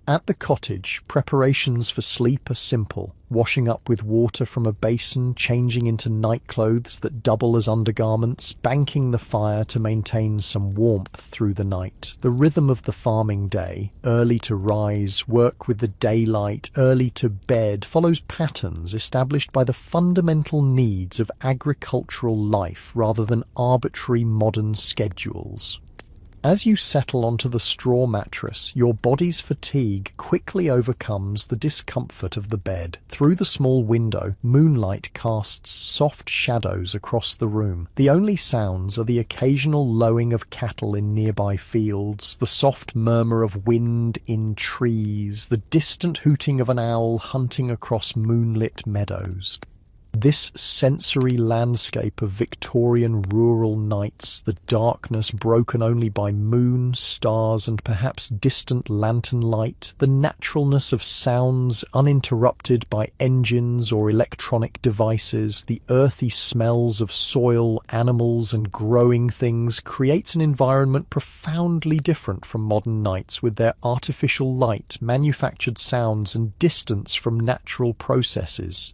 At the cottage, preparations for sleep are simple, washing up with water from a basin, changing into nightclothes that double as undergarments, banking the fire to maintain some warmth through the night. The rhythm of the farming day, early to rise, work with the daylight, early to bed, follows patterns established by the fundamental needs of agricultural life rather than arbitrary modern schedules. As you settle onto the straw mattress, your body's fatigue quickly overcomes the discomfort of the bed. Through the small window, moonlight casts soft shadows across the room. The only sounds are the occasional lowing of cattle in nearby fields, the soft murmur of wind in trees, the distant hooting of an owl hunting across moonlit meadows. This sensory landscape of Victorian rural nights, the darkness broken only by moon, stars, and perhaps distant lantern light, the naturalness of sounds uninterrupted by engines or electronic devices, the earthy smells of soil, animals, and growing things creates an environment profoundly different from modern nights with their artificial light, manufactured sounds, and distance from natural processes.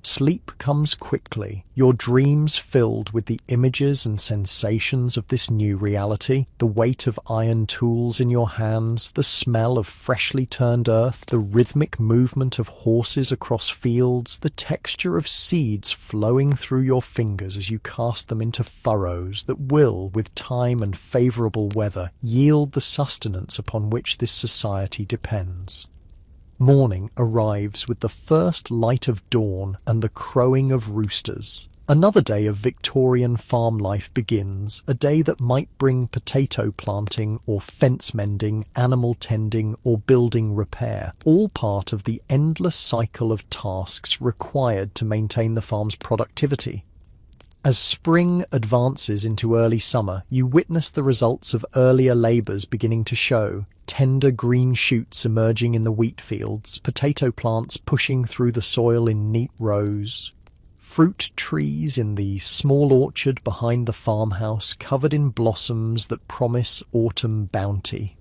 Sleep comes quickly, your dreams filled with the images and sensations of this new reality, the weight of iron tools in your hands, the smell of freshly turned earth, the rhythmic movement of horses across fields, the texture of seeds flowing through your fingers as you cast them into furrows that will, with time and favourable weather, yield the sustenance upon which this society depends. Morning arrives with the first light of dawn and the crowing of roosters. Another day of Victorian farm life begins, a day that might bring potato planting or fence mending, animal tending or building repair, all part of the endless cycle of tasks required to maintain the farm's productivity. As spring advances into early summer, you witness the results of earlier labours beginning to show, tender green shoots emerging in the wheat fields, potato plants pushing through the soil in neat rows, fruit trees in the small orchard behind the farmhouse covered in blossoms that promise autumn bounty.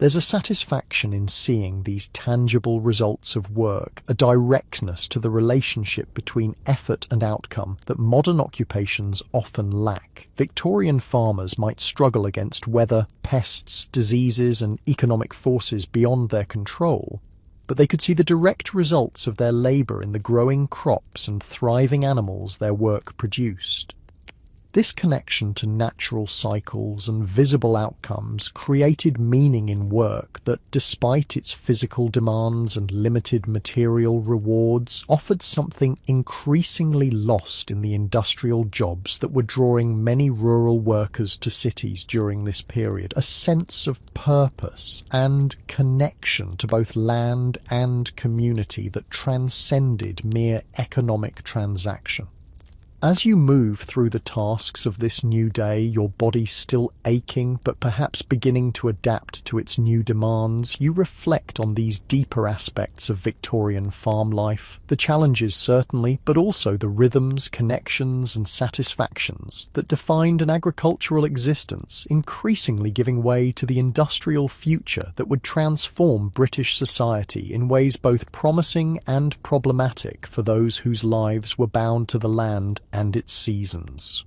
There's a satisfaction in seeing these tangible results of work, a directness to the relationship between effort and outcome that modern occupations often lack. Victorian farmers might struggle against weather, pests, diseases, and economic forces beyond their control, but they could see the direct results of their labour in the growing crops and thriving animals their work produced. This connection to natural cycles and visible outcomes created meaning in work that, despite its physical demands and limited material rewards, offered something increasingly lost in the industrial jobs that were drawing many rural workers to cities during this period, a sense of purpose and connection to both land and community that transcended mere economic transaction. As you move through the tasks of this new day, your body still aching but perhaps beginning to adapt to its new demands, you reflect on these deeper aspects of Victorian farm life, the challenges certainly, but also the rhythms, connections and satisfactions that defined an agricultural existence, increasingly giving way to the industrial future that would transform British society in ways both promising and problematic for those whose lives were bound to the land and its seasons.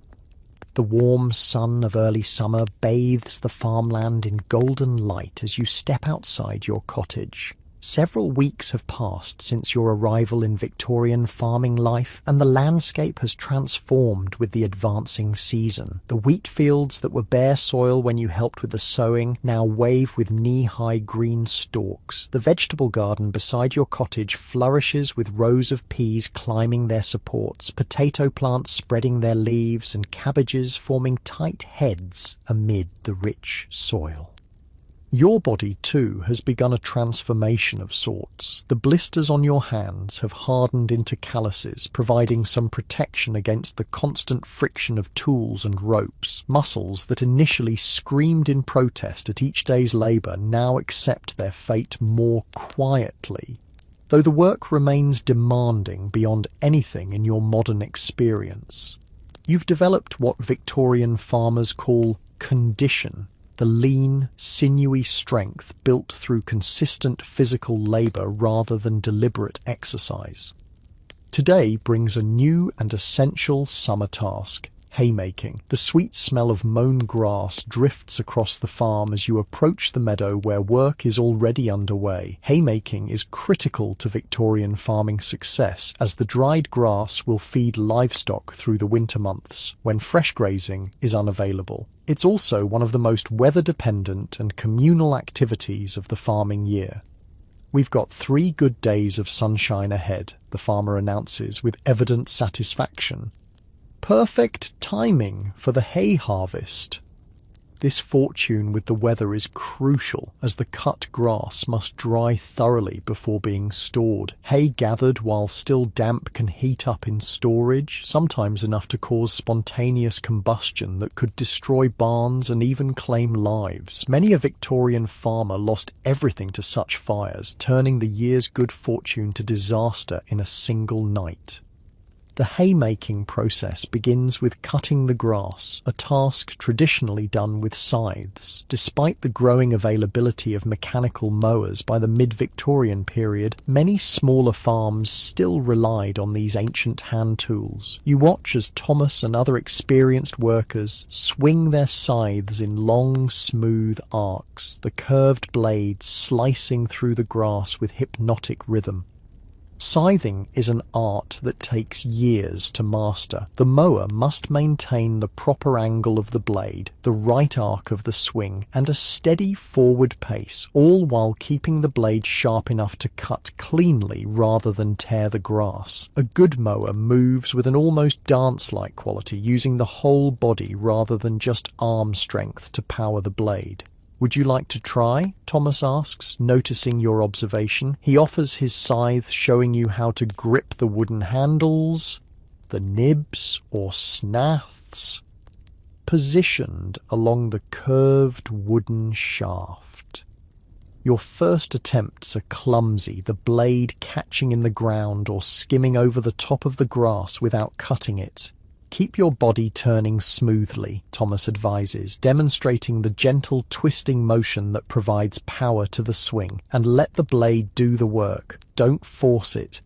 The warm sun of early summer bathes the farmland in golden light as you step outside your cottage. Several weeks have passed since your arrival in Victorian farming life, and the landscape has transformed with the advancing season. The wheat fields that were bare soil when you helped with the sowing now wave with knee-high green stalks. The vegetable garden beside your cottage flourishes with rows of peas climbing their supports, potato plants spreading their leaves, and cabbages forming tight heads amid the rich soil. Your body, too, has begun a transformation of sorts. The blisters on your hands have hardened into calluses, providing some protection against the constant friction of tools and ropes. Muscles that initially screamed in protest at each day's labour now accept their fate more quietly. Though the work remains demanding beyond anything in your modern experience, you've developed what Victorian farmers call condition. The lean, sinewy strength built through consistent physical labour rather than deliberate exercise. Today brings a new and essential summer task: haymaking. The sweet smell of mown grass drifts across the farm as you approach the meadow where work is already underway. Haymaking is critical to Victorian farming success, as the dried grass will feed livestock through the winter months, when fresh grazing is unavailable. It's also one of the most weather-dependent and communal activities of the farming year. "We've got 3 good days of sunshine ahead," the farmer announces with evident satisfaction. "Perfect timing for the hay harvest." This fortune with the weather is crucial, as the cut grass must dry thoroughly before being stored. Hay gathered while still damp can heat up in storage, sometimes enough to cause spontaneous combustion that could destroy barns and even claim lives. Many a Victorian farmer lost everything to such fires, turning the year's good fortune to disaster in a single night. The haymaking process begins with cutting the grass, a task traditionally done with scythes. Despite the growing availability of mechanical mowers by the mid-Victorian period, many smaller farms still relied on these ancient hand tools. You watch as Thomas and other experienced workers swing their scythes in long, smooth arcs, the curved blades slicing through the grass with hypnotic rhythm. Scything is an art that takes years to master. The mower must maintain the proper angle of the blade, the right arc of the swing, and a steady forward pace, all while keeping the blade sharp enough to cut cleanly rather than tear the grass. A good mower moves with an almost dance-like quality, using the whole body rather than just arm strength to power the blade. "Would you like to try?" Thomas asks, noticing your observation. He offers his scythe, showing you how to grip the wooden handles, the nibs or snaths, positioned along the curved wooden shaft. Your first attempts are clumsy, the blade catching in the ground or skimming over the top of the grass without cutting it. "Keep your body turning smoothly," Thomas advises, demonstrating the gentle twisting motion that provides power to the swing, "and let the blade do the work. Don't force it."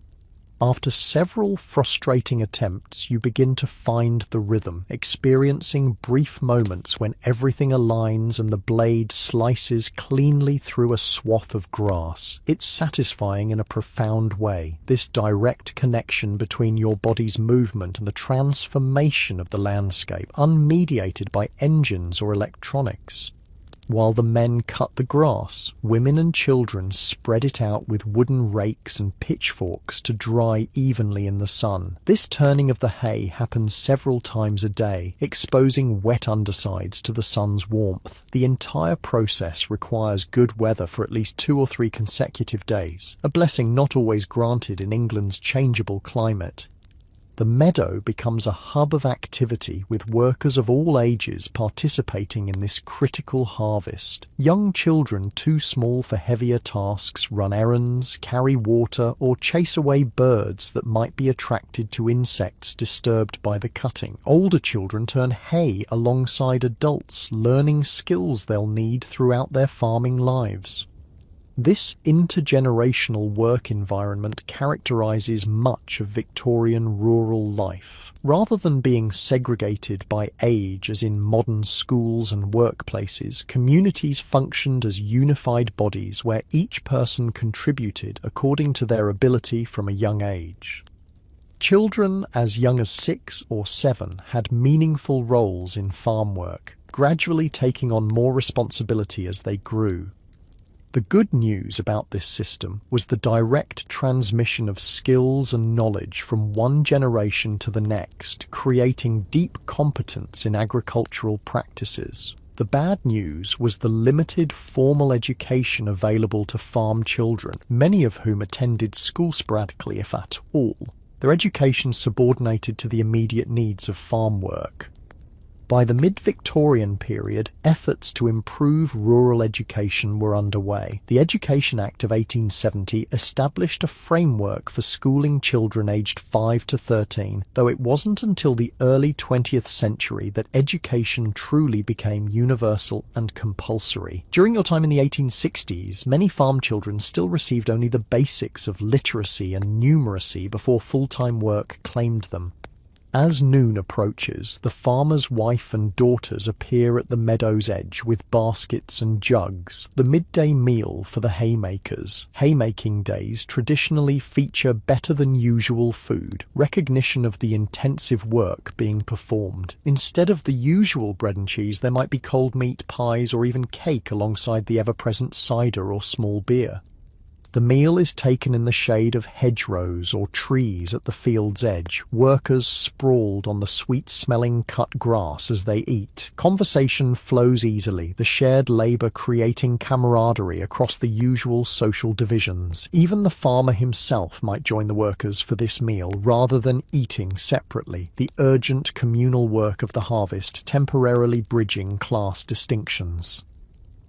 After several frustrating attempts, you begin to find the rhythm, experiencing brief moments when everything aligns and the blade slices cleanly through a swath of grass. It's satisfying in a profound way, this direct connection between your body's movement and the transformation of the landscape, unmediated by engines or electronics. While the men cut the grass, women and children spread it out with wooden rakes and pitchforks to dry evenly in the sun. This turning of the hay happens several times a day, exposing wet undersides to the sun's warmth. The entire process requires good weather for at least 2 or 3 consecutive days, a blessing not always granted in England's changeable climate. The meadow becomes a hub of activity, with workers of all ages participating in this critical harvest. Young children too small for heavier tasks run errands, carry water, or chase away birds that might be attracted to insects disturbed by the cutting. Older children turn hay alongside adults, learning skills they'll need throughout their farming lives. This intergenerational work environment characterizes much of Victorian rural life. Rather than being segregated by age as in modern schools and workplaces, communities functioned as unified bodies where each person contributed according to their ability from a young age. Children as young as 6 or 7 had meaningful roles in farm work, gradually taking on more responsibility as they grew. The good news about this system was the direct transmission of skills and knowledge from one generation to the next, creating deep competence in agricultural practices. The bad news was the limited formal education available to farm children, many of whom attended school sporadically, if at all. Their education subordinated to the immediate needs of farm work. By the mid-Victorian period, efforts to improve rural education were underway. The Education Act of 1870 established a framework for schooling children aged 5 to 13, though it wasn't until the early 20th century that education truly became universal and compulsory. During your time in the 1860s, many farm children still received only the basics of literacy and numeracy before full-time work claimed them. As noon approaches, the farmer's wife and daughters appear at the meadow's edge with baskets and jugs, the midday meal for the haymakers. Haymaking days traditionally feature better than usual food, recognition of the intensive work being performed. Instead of the usual bread and cheese, there might be cold meat, pies, or even cake alongside the ever-present cider or small beer. The meal is taken in the shade of hedgerows or trees at the field's edge, workers sprawled on the sweet-smelling cut grass as they eat. Conversation flows easily, the shared labour creating camaraderie across the usual social divisions. Even the farmer himself might join the workers for this meal rather than eating separately, the urgent communal work of the harvest temporarily bridging class distinctions.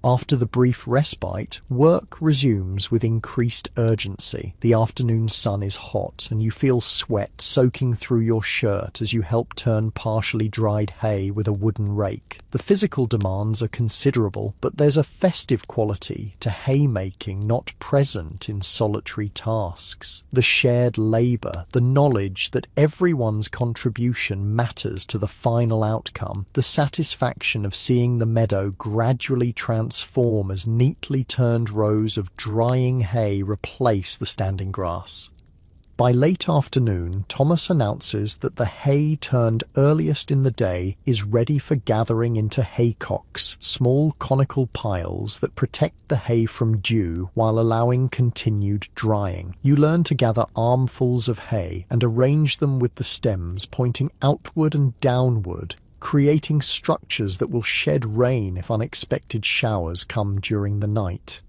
After the brief respite, work resumes with increased urgency. The afternoon sun is hot, and you feel sweat soaking through your shirt as you help turn partially dried hay with a wooden rake. The physical demands are considerable, but there's a festive quality to haymaking not present in solitary tasks. The shared labour, the knowledge that everyone's contribution matters to the final outcome, the satisfaction of seeing the meadow gradually transform as neatly turned rows of drying hay replace the standing grass. By late afternoon, Thomas announces that the hay turned earliest in the day is ready for gathering into haycocks, small conical piles that protect the hay from dew while allowing continued drying. You learn to gather armfuls of hay and arrange them with the stems pointing outward and downward, creating structures that will shed rain if unexpected showers come during the night.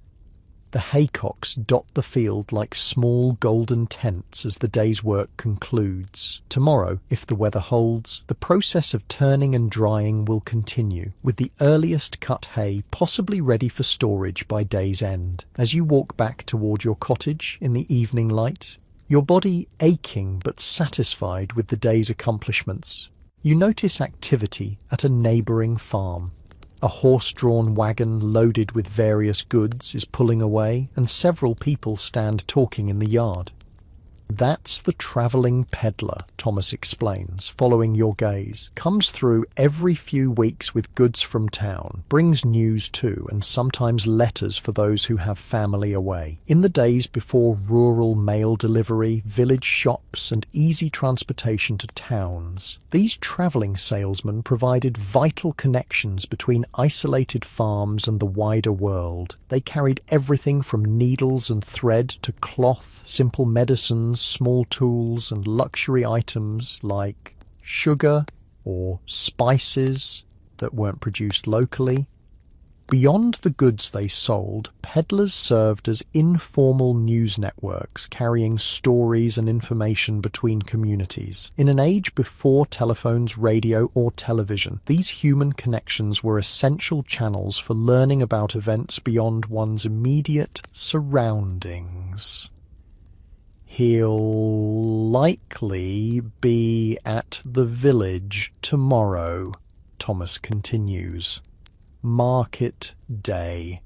The haycocks dot the field like small golden tents as the day's work concludes. Tomorrow, if the weather holds, the process of turning and drying will continue, with the earliest cut hay possibly ready for storage by day's end. As you walk back toward your cottage in the evening light, your body aching but satisfied with the day's accomplishments, you notice activity at a neighbouring farm. A horse-drawn wagon loaded with various goods is pulling away, and several people stand talking in the yard. That's the travelling peddler, Thomas explains, following your gaze. Comes through every few weeks with goods from town, brings news too, and sometimes letters for those who have family away. In the days before rural mail delivery, village shops, and easy transportation to towns, these travelling salesmen provided vital connections between isolated farms and the wider world. They carried everything from needles and thread to cloth, simple medicines, small tools, and luxury items like sugar or spices that weren't produced locally. Beyond the goods they sold, peddlers served as informal news networks carrying stories and information between communities. In an age before telephones, radio, or television, these human connections were essential channels for learning about events beyond one's immediate surroundings. He'll likely be at the village tomorrow, Thomas continues. Market day.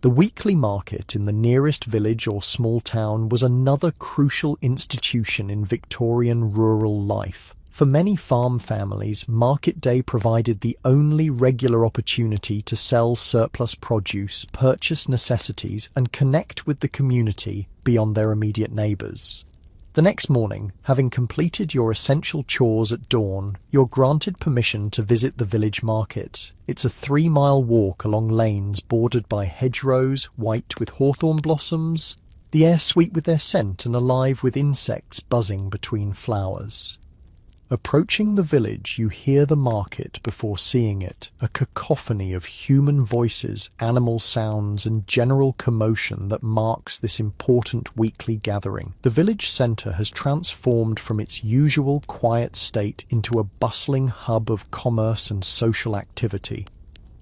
The weekly market in the nearest village or small town was another crucial institution in Victorian rural life. For many farm families, market day provided the only regular opportunity to sell surplus produce, purchase necessities, and connect with the community beyond their immediate neighbours. The next morning, having completed your essential chores at dawn, you're granted permission to visit the village market. It's a 3-mile walk along lanes bordered by hedgerows, white with hawthorn blossoms, the air sweet with their scent and alive with insects buzzing between flowers. Approaching the village, you hear the market before seeing it, a cacophony of human voices, animal sounds, and general commotion that marks this important weekly gathering. The village centre has transformed from its usual quiet state into a bustling hub of commerce and social activity.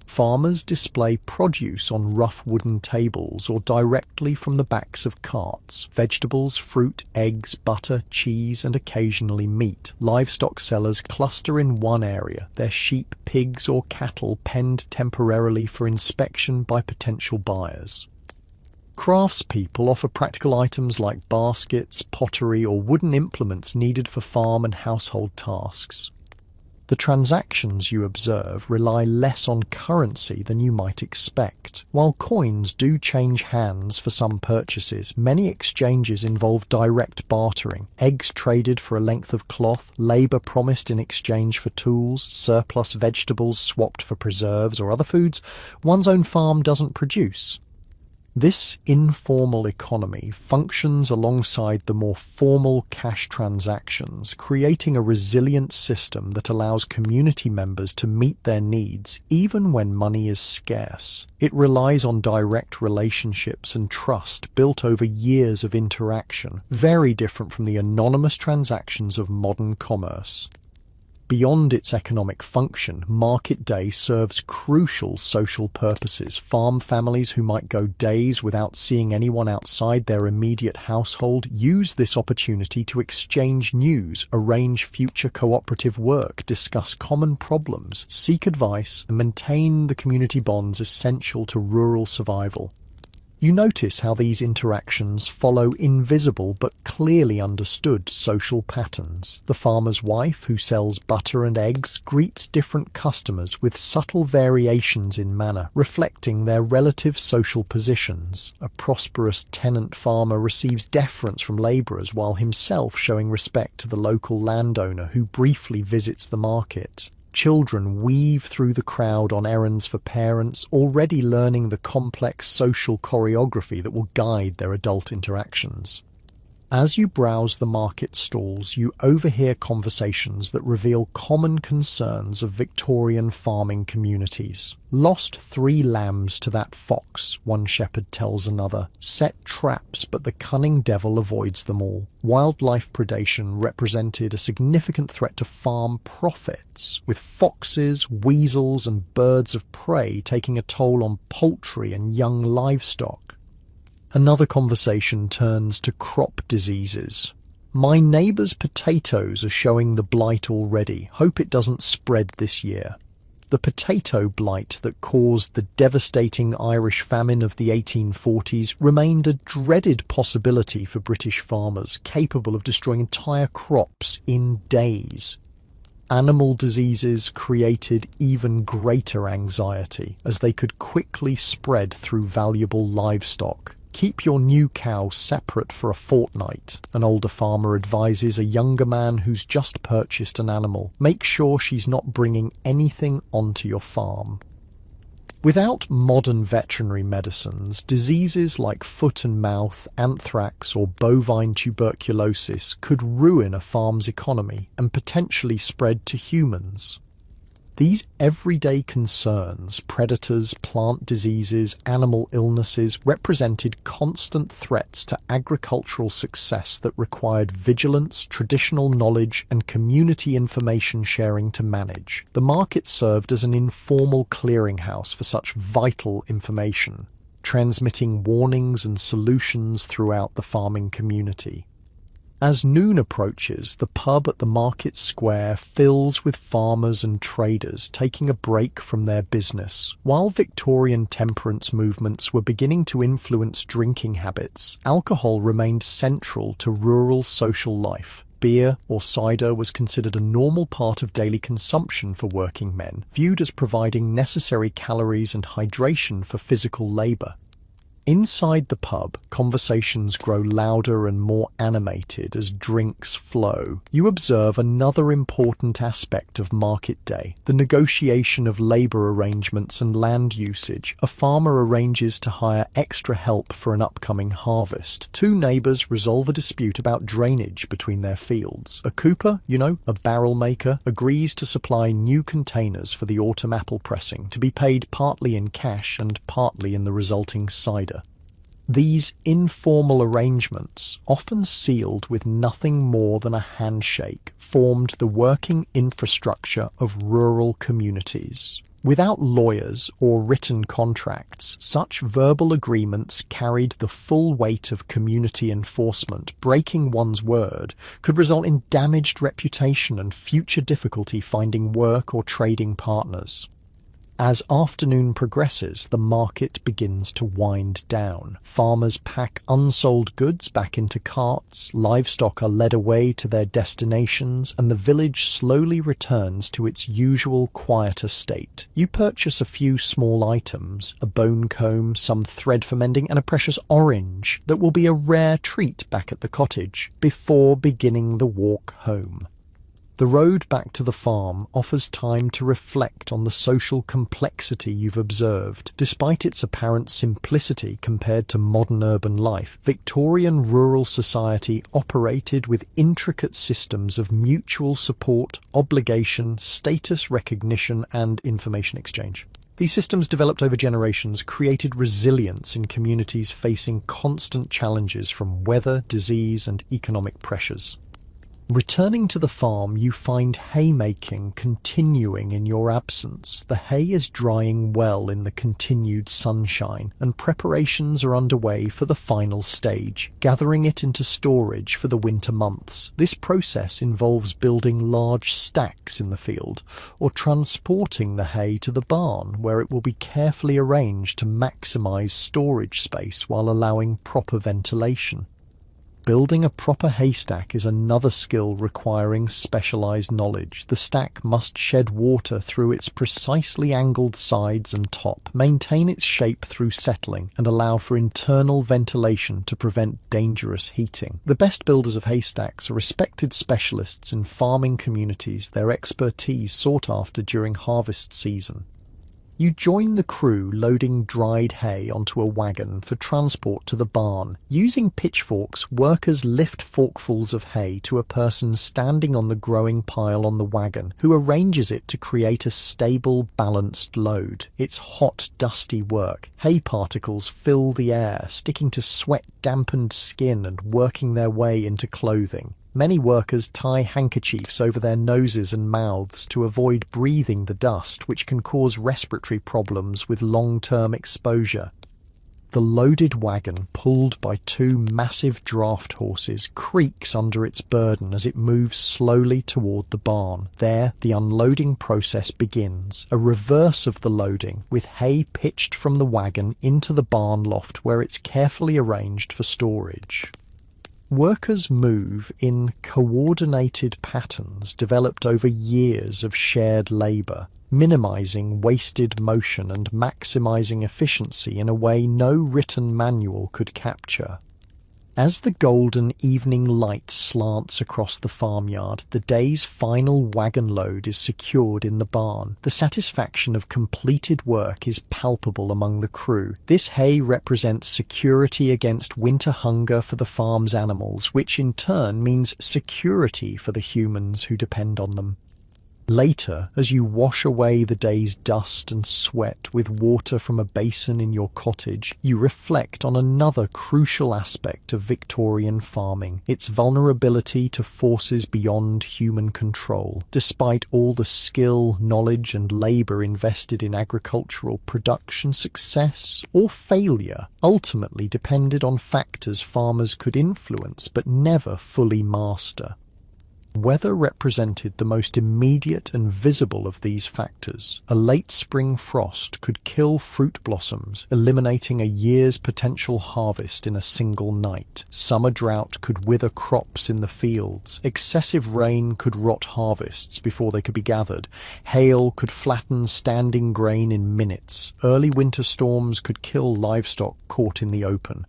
Farmers display produce on rough wooden tables or directly from the backs of carts. Vegetables, fruit, eggs, butter, cheese, and occasionally meat. Livestock sellers cluster in one area, their sheep, pigs, or cattle penned temporarily for inspection by potential buyers. Craftspeople offer practical items like baskets, pottery, or wooden implements needed for farm and household tasks. The transactions you observe rely less on currency than you might expect. While coins do change hands for some purchases, many exchanges involve direct bartering. Eggs traded for a length of cloth, labour promised in exchange for tools, surplus vegetables swapped for preserves or other foods one's own farm doesn't produce. This informal economy functions alongside the more formal cash transactions, creating a resilient system that allows community members to meet their needs even when money is scarce. It relies on direct relationships and trust built over years of interaction, very different from the anonymous transactions of modern commerce. Beyond its economic function, market day serves crucial social purposes. Farm families who might go days without seeing anyone outside their immediate household use this opportunity to exchange news, arrange future cooperative work, discuss common problems, seek advice, and maintain the community bonds essential to rural survival. You notice how these interactions follow invisible but clearly understood social patterns. The farmer's wife, who sells butter and eggs, greets different customers with subtle variations in manner, reflecting their relative social positions. A prosperous tenant farmer receives deference from labourers while himself showing respect to the local landowner who briefly visits the market. Children weave through the crowd on errands for parents, already learning the complex social choreography that will guide their adult interactions. As you browse the market stalls, you overhear conversations that reveal common concerns of Victorian farming communities. "Lost 3 lambs to that fox," one shepherd tells another. "Set traps, but the cunning devil avoids them all." Wildlife predation represented a significant threat to farm profits, with foxes, weasels, and birds of prey taking a toll on poultry and young livestock. Another conversation turns to crop diseases. "My neighbour's potatoes are showing the blight already. Hope it doesn't spread this year." The potato blight that caused the devastating Irish famine of the 1840s remained a dreaded possibility for British farmers, capable of destroying entire crops in days. Animal diseases created even greater anxiety, as they could quickly spread through valuable livestock. "Keep your new cow separate for a fortnight," an older farmer advises a younger man who's just purchased an animal. "Make sure she's not bringing anything onto your farm." Without modern veterinary medicines, diseases like foot and mouth, anthrax, or bovine tuberculosis could ruin a farm's economy and potentially spread to humans. These everyday concerns, predators, plant diseases, animal illnesses, represented constant threats to agricultural success that required vigilance, traditional knowledge, and community information sharing to manage. The market served as an informal clearinghouse for such vital information, transmitting warnings and solutions throughout the farming community. As noon approaches, the pub at the market square fills with farmers and traders taking a break from their business. While Victorian temperance movements were beginning to influence drinking habits, alcohol remained central to rural social life. Beer or cider was considered a normal part of daily consumption for working men, viewed as providing necessary calories and hydration for physical labor. Inside the pub, conversations grow louder and more animated as drinks flow. You observe another important aspect of market day, the negotiation of labor arrangements and land usage. A farmer arranges to hire extra help for an upcoming harvest. Two neighbors resolve a dispute about drainage between their fields. A cooper, a barrel maker, agrees to supply new containers for the autumn apple pressing, to be paid partly in cash and partly in the resulting cider. These informal arrangements, often sealed with nothing more than a handshake, formed the working infrastructure of rural communities. Without lawyers or written contracts, such verbal agreements carried the full weight of community enforcement. Breaking one's word could result in damaged reputation and future difficulty finding work or trading partners. As afternoon progresses, the market begins to wind down. Farmers pack unsold goods back into carts, livestock are led away to their destinations, and the village slowly returns to its usual quieter state. You purchase a few small items, a bone comb, some thread for mending, and a precious orange that will be a rare treat back at the cottage, before beginning the walk home. The road back to the farm offers time to reflect on the social complexity you've observed. Despite its apparent simplicity compared to modern urban life, Victorian rural society operated with intricate systems of mutual support, obligation, status recognition, and information exchange. These systems, developed over generations, created resilience in communities facing constant challenges from weather, disease, and economic pressures. Returning to the farm, you find haymaking continuing in your absence. The hay is drying well in the continued sunshine, and preparations are underway for the final stage, gathering it into storage for the winter months. This process involves building large stacks in the field, or transporting the hay to the barn, where it will be carefully arranged to maximize storage space while allowing proper ventilation. Building a proper haystack is another skill requiring specialized knowledge. The stack must shed water through its precisely angled sides and top, maintain its shape through settling, and allow for internal ventilation to prevent dangerous heating. The best builders of haystacks are respected specialists in farming communities, their expertise sought after during harvest season. You join the crew loading dried hay onto a wagon for transport to the barn. Using pitchforks, workers lift forkfuls of hay to a person standing on the growing pile on the wagon, who arranges it to create a stable, balanced load. It's hot, dusty work. Hay particles fill the air, sticking to sweat-dampened skin and working their way into clothing. Many workers tie handkerchiefs over their noses and mouths to avoid breathing the dust, which can cause respiratory problems with long-term exposure. The loaded wagon, pulled by two massive draft horses, creaks under its burden as it moves slowly toward the barn. There, the unloading process begins, a reverse of the loading, with hay pitched from the wagon into the barn loft where it's carefully arranged for storage. Workers move in coordinated patterns developed over years of shared labour, minimizing wasted motion and maximizing efficiency in a way no written manual could capture. As the golden evening light slants across the farmyard, the day's final wagon load is secured in the barn. The satisfaction of completed work is palpable among the crew. This hay represents security against winter hunger for the farm's animals, which in turn means security for the humans who depend on them. Later, as you wash away the day's dust and sweat with water from a basin in your cottage, you reflect on another crucial aspect of Victorian farming, its vulnerability to forces beyond human control. Despite all the skill, knowledge, and labour invested in agricultural production, success or failure ultimately depended on factors farmers could influence but never fully master. Weather represented the most immediate and visible of these factors. A late spring frost could kill fruit blossoms, eliminating a year's potential harvest in a single night. Summer drought could wither crops in the fields. Excessive rain could rot harvests before they could be gathered. Hail could flatten standing grain in minutes. Early winter storms could kill livestock caught in the open.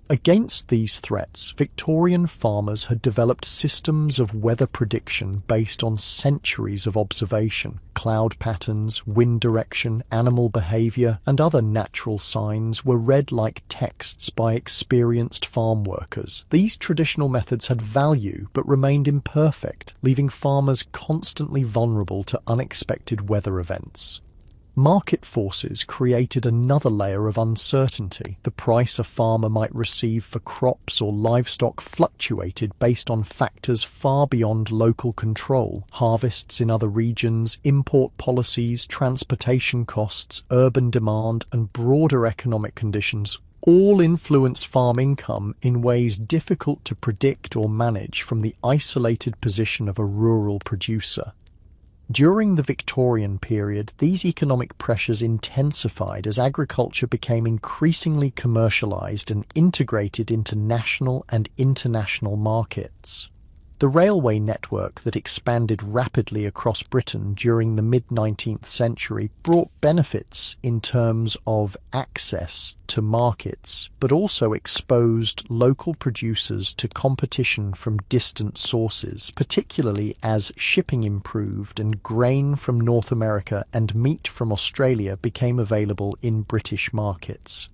Against these threats, Victorian farmers had developed systems of weather prediction based on centuries of observation. Cloud patterns, wind direction, animal behaviour, and other natural signs were read like texts by experienced farm workers. These traditional methods had value but remained imperfect, leaving farmers constantly vulnerable to unexpected weather events. Market forces created another layer of uncertainty. The price a farmer might receive for crops or livestock fluctuated based on factors far beyond local control. Harvests in other regions, import policies, transportation costs, urban demand, and broader economic conditions all influenced farm income in ways difficult to predict or manage from the isolated position of a rural producer. During the Victorian period, these economic pressures intensified as agriculture became increasingly commercialised and integrated into national and international markets. The railway network that expanded rapidly across Britain during the mid-19th century brought benefits in terms of access to markets, but also exposed local producers to competition from distant sources, particularly as shipping improved and grain from North America and meat from Australia became available in British markets.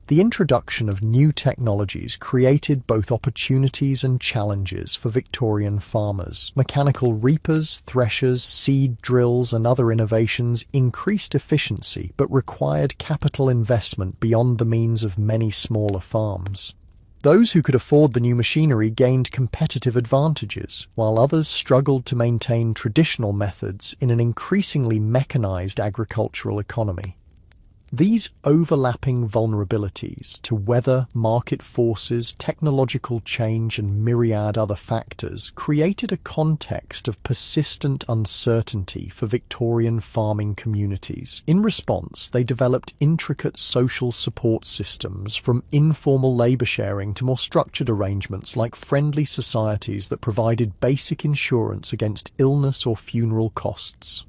The introduction of new technologies created both opportunities and challenges for Victorian farmers. Mechanical reapers, threshers, seed drills, and other innovations increased efficiency but required capital investment beyond the means of many smaller farms. Those who could afford the new machinery gained competitive advantages, while others struggled to maintain traditional methods in an increasingly mechanized agricultural economy. These overlapping vulnerabilities to weather, market forces, technological change, and myriad other factors created a context of persistent uncertainty for Victorian farming communities. In response, they developed intricate social support systems, from informal labour sharing to more structured arrangements like friendly societies that provided basic insurance against illness or funeral costs.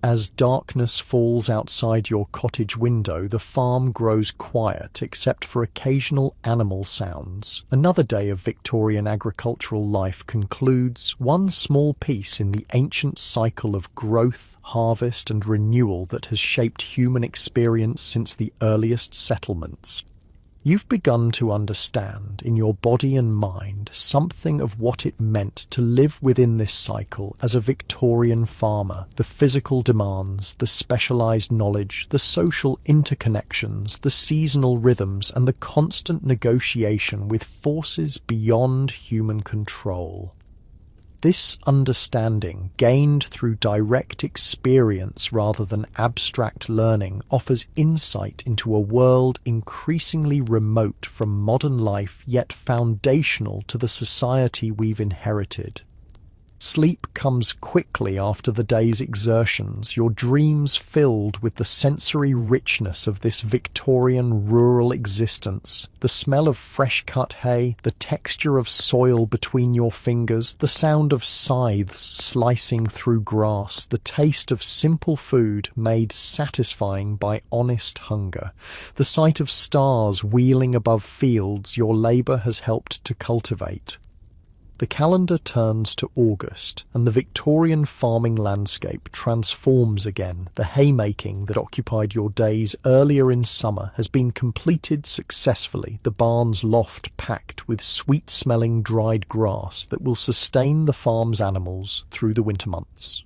As darkness falls outside your cottage window, the farm grows quiet except for occasional animal sounds. Another day of Victorian agricultural life concludes, one small piece in the ancient cycle of growth, harvest, and renewal that has shaped human experience since the earliest settlements. You've begun to understand, in your body and mind, something of what it meant to live within this cycle as a Victorian farmer. The physical demands, the specialised knowledge, the social interconnections, the seasonal rhythms, and the constant negotiation with forces beyond human control. This understanding, gained through direct experience rather than abstract learning, offers insight into a world increasingly remote from modern life yet foundational to the society we've inherited. Sleep comes quickly after the day's exertions, your dreams filled with the sensory richness of this Victorian rural existence. The smell of fresh-cut hay, the texture of soil between your fingers, the sound of scythes slicing through grass, the taste of simple food made satisfying by honest hunger, the sight of stars wheeling above fields your labour has helped to cultivate. The calendar turns to August, and the Victorian farming landscape transforms again. The haymaking that occupied your days earlier in summer has been completed successfully, the barn's loft packed with sweet-smelling dried grass that will sustain the farm's animals through the winter months.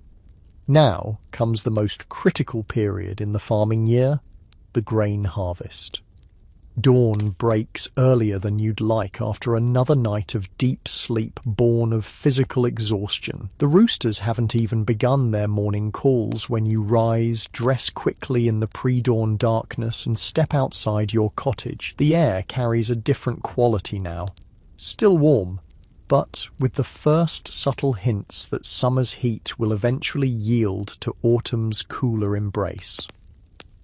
Now comes the most critical period in the farming year, the grain harvest. Dawn breaks earlier than you'd like after another night of deep sleep born of physical exhaustion. The roosters haven't even begun their morning calls when you rise, dress quickly in the pre-dawn darkness, and step outside your cottage. The air carries a different quality now. Still warm, but with the first subtle hints that summer's heat will eventually yield to autumn's cooler embrace.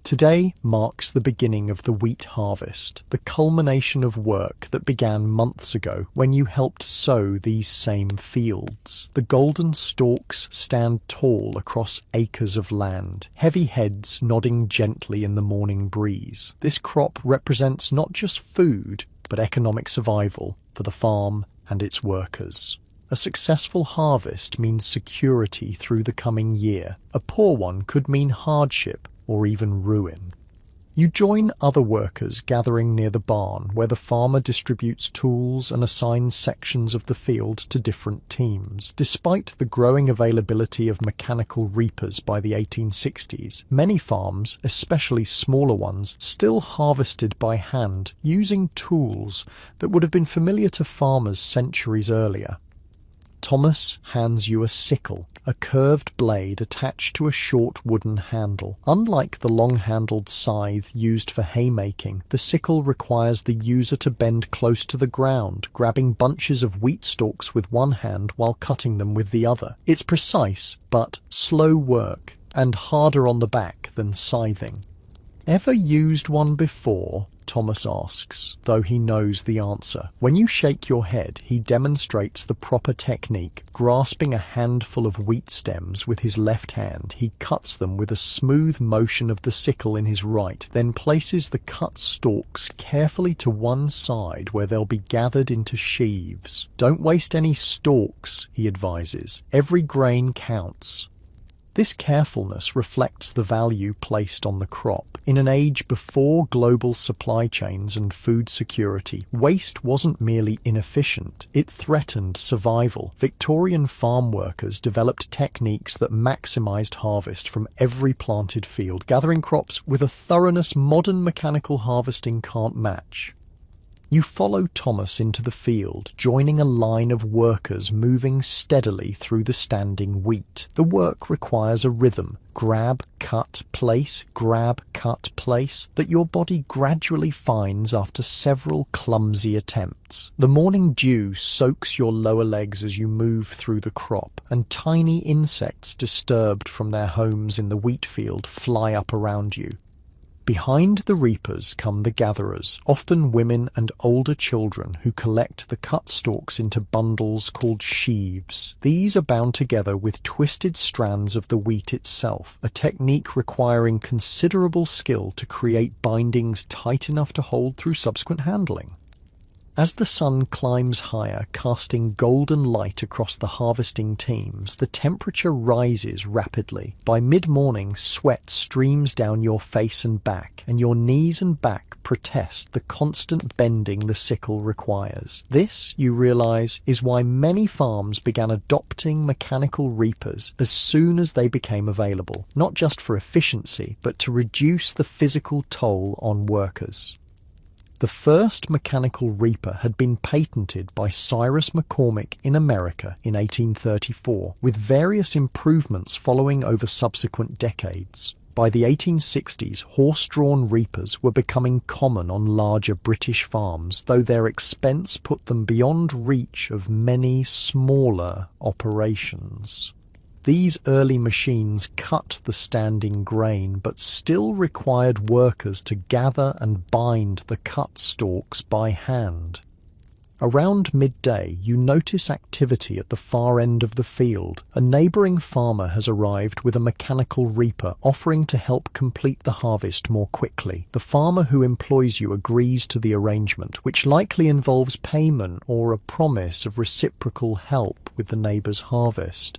Today marks the beginning of the wheat harvest, the culmination of work that began months ago when you helped sow these same fields. The golden stalks stand tall across acres of land, heavy heads nodding gently in the morning breeze. This crop represents not just food, but economic survival for the farm and its workers. A successful harvest means security through the coming year. A poor one could mean hardship or even ruin. You join other workers gathering near the barn where the farmer distributes tools and assigns sections of the field to different teams. Despite the growing availability of mechanical reapers by the 1860s, many farms, especially smaller ones, still harvested by hand using tools that would have been familiar to farmers centuries earlier. Thomas hands you a sickle, a curved blade attached to a short wooden handle. Unlike the long-handled scythe used for haymaking, the sickle requires the user to bend close to the ground, grabbing bunches of wheat stalks with one hand while cutting them with the other. It's precise, but slow work, and harder on the back than scything. Ever used one before? Thomas asks, though he knows the answer. When you shake your head, he demonstrates the proper technique. Grasping a handful of wheat stems with his left hand, he cuts them with a smooth motion of the sickle in his right, then places the cut stalks carefully to one side where they'll be gathered into sheaves. Don't waste any stalks, he advises. Every grain counts. This carefulness reflects the value placed on the crop. In an age before global supply chains and food security, waste wasn't merely inefficient, it threatened survival. Victorian farm workers developed techniques that maximized harvest from every planted field, gathering crops with a thoroughness modern mechanical harvesting can't match. You follow Thomas into the field, joining a line of workers moving steadily through the standing wheat. The work requires a rhythm, grab, cut, place, grab, cut, place, that your body gradually finds after several clumsy attempts. The morning dew soaks your lower legs as you move through the crop, and tiny insects disturbed from their homes in the wheat field fly up around you. Behind the reapers come the gatherers, often women and older children who collect the cut stalks into bundles called sheaves. These are bound together with twisted strands of the wheat itself, a technique requiring considerable skill to create bindings tight enough to hold through subsequent handling. As the sun climbs higher, casting golden light across the harvesting teams, the temperature rises rapidly. By mid-morning, sweat streams down your face and back, and your knees and back protest the constant bending the sickle requires. This, you realize, is why many farms began adopting mechanical reapers as soon as they became available, not just for efficiency, but to reduce the physical toll on workers. The first mechanical reaper had been patented by Cyrus McCormick in America in 1834, with various improvements following over subsequent decades. By the 1860s, horse-drawn reapers were becoming common on larger British farms, though their expense put them beyond reach of many smaller operations. These early machines cut the standing grain, but still required workers to gather and bind the cut stalks by hand. Around midday, you notice activity at the far end of the field. A neighbouring farmer has arrived with a mechanical reaper, offering to help complete the harvest more quickly. The farmer who employs you agrees to the arrangement, which likely involves payment or a promise of reciprocal help with the neighbour's harvest.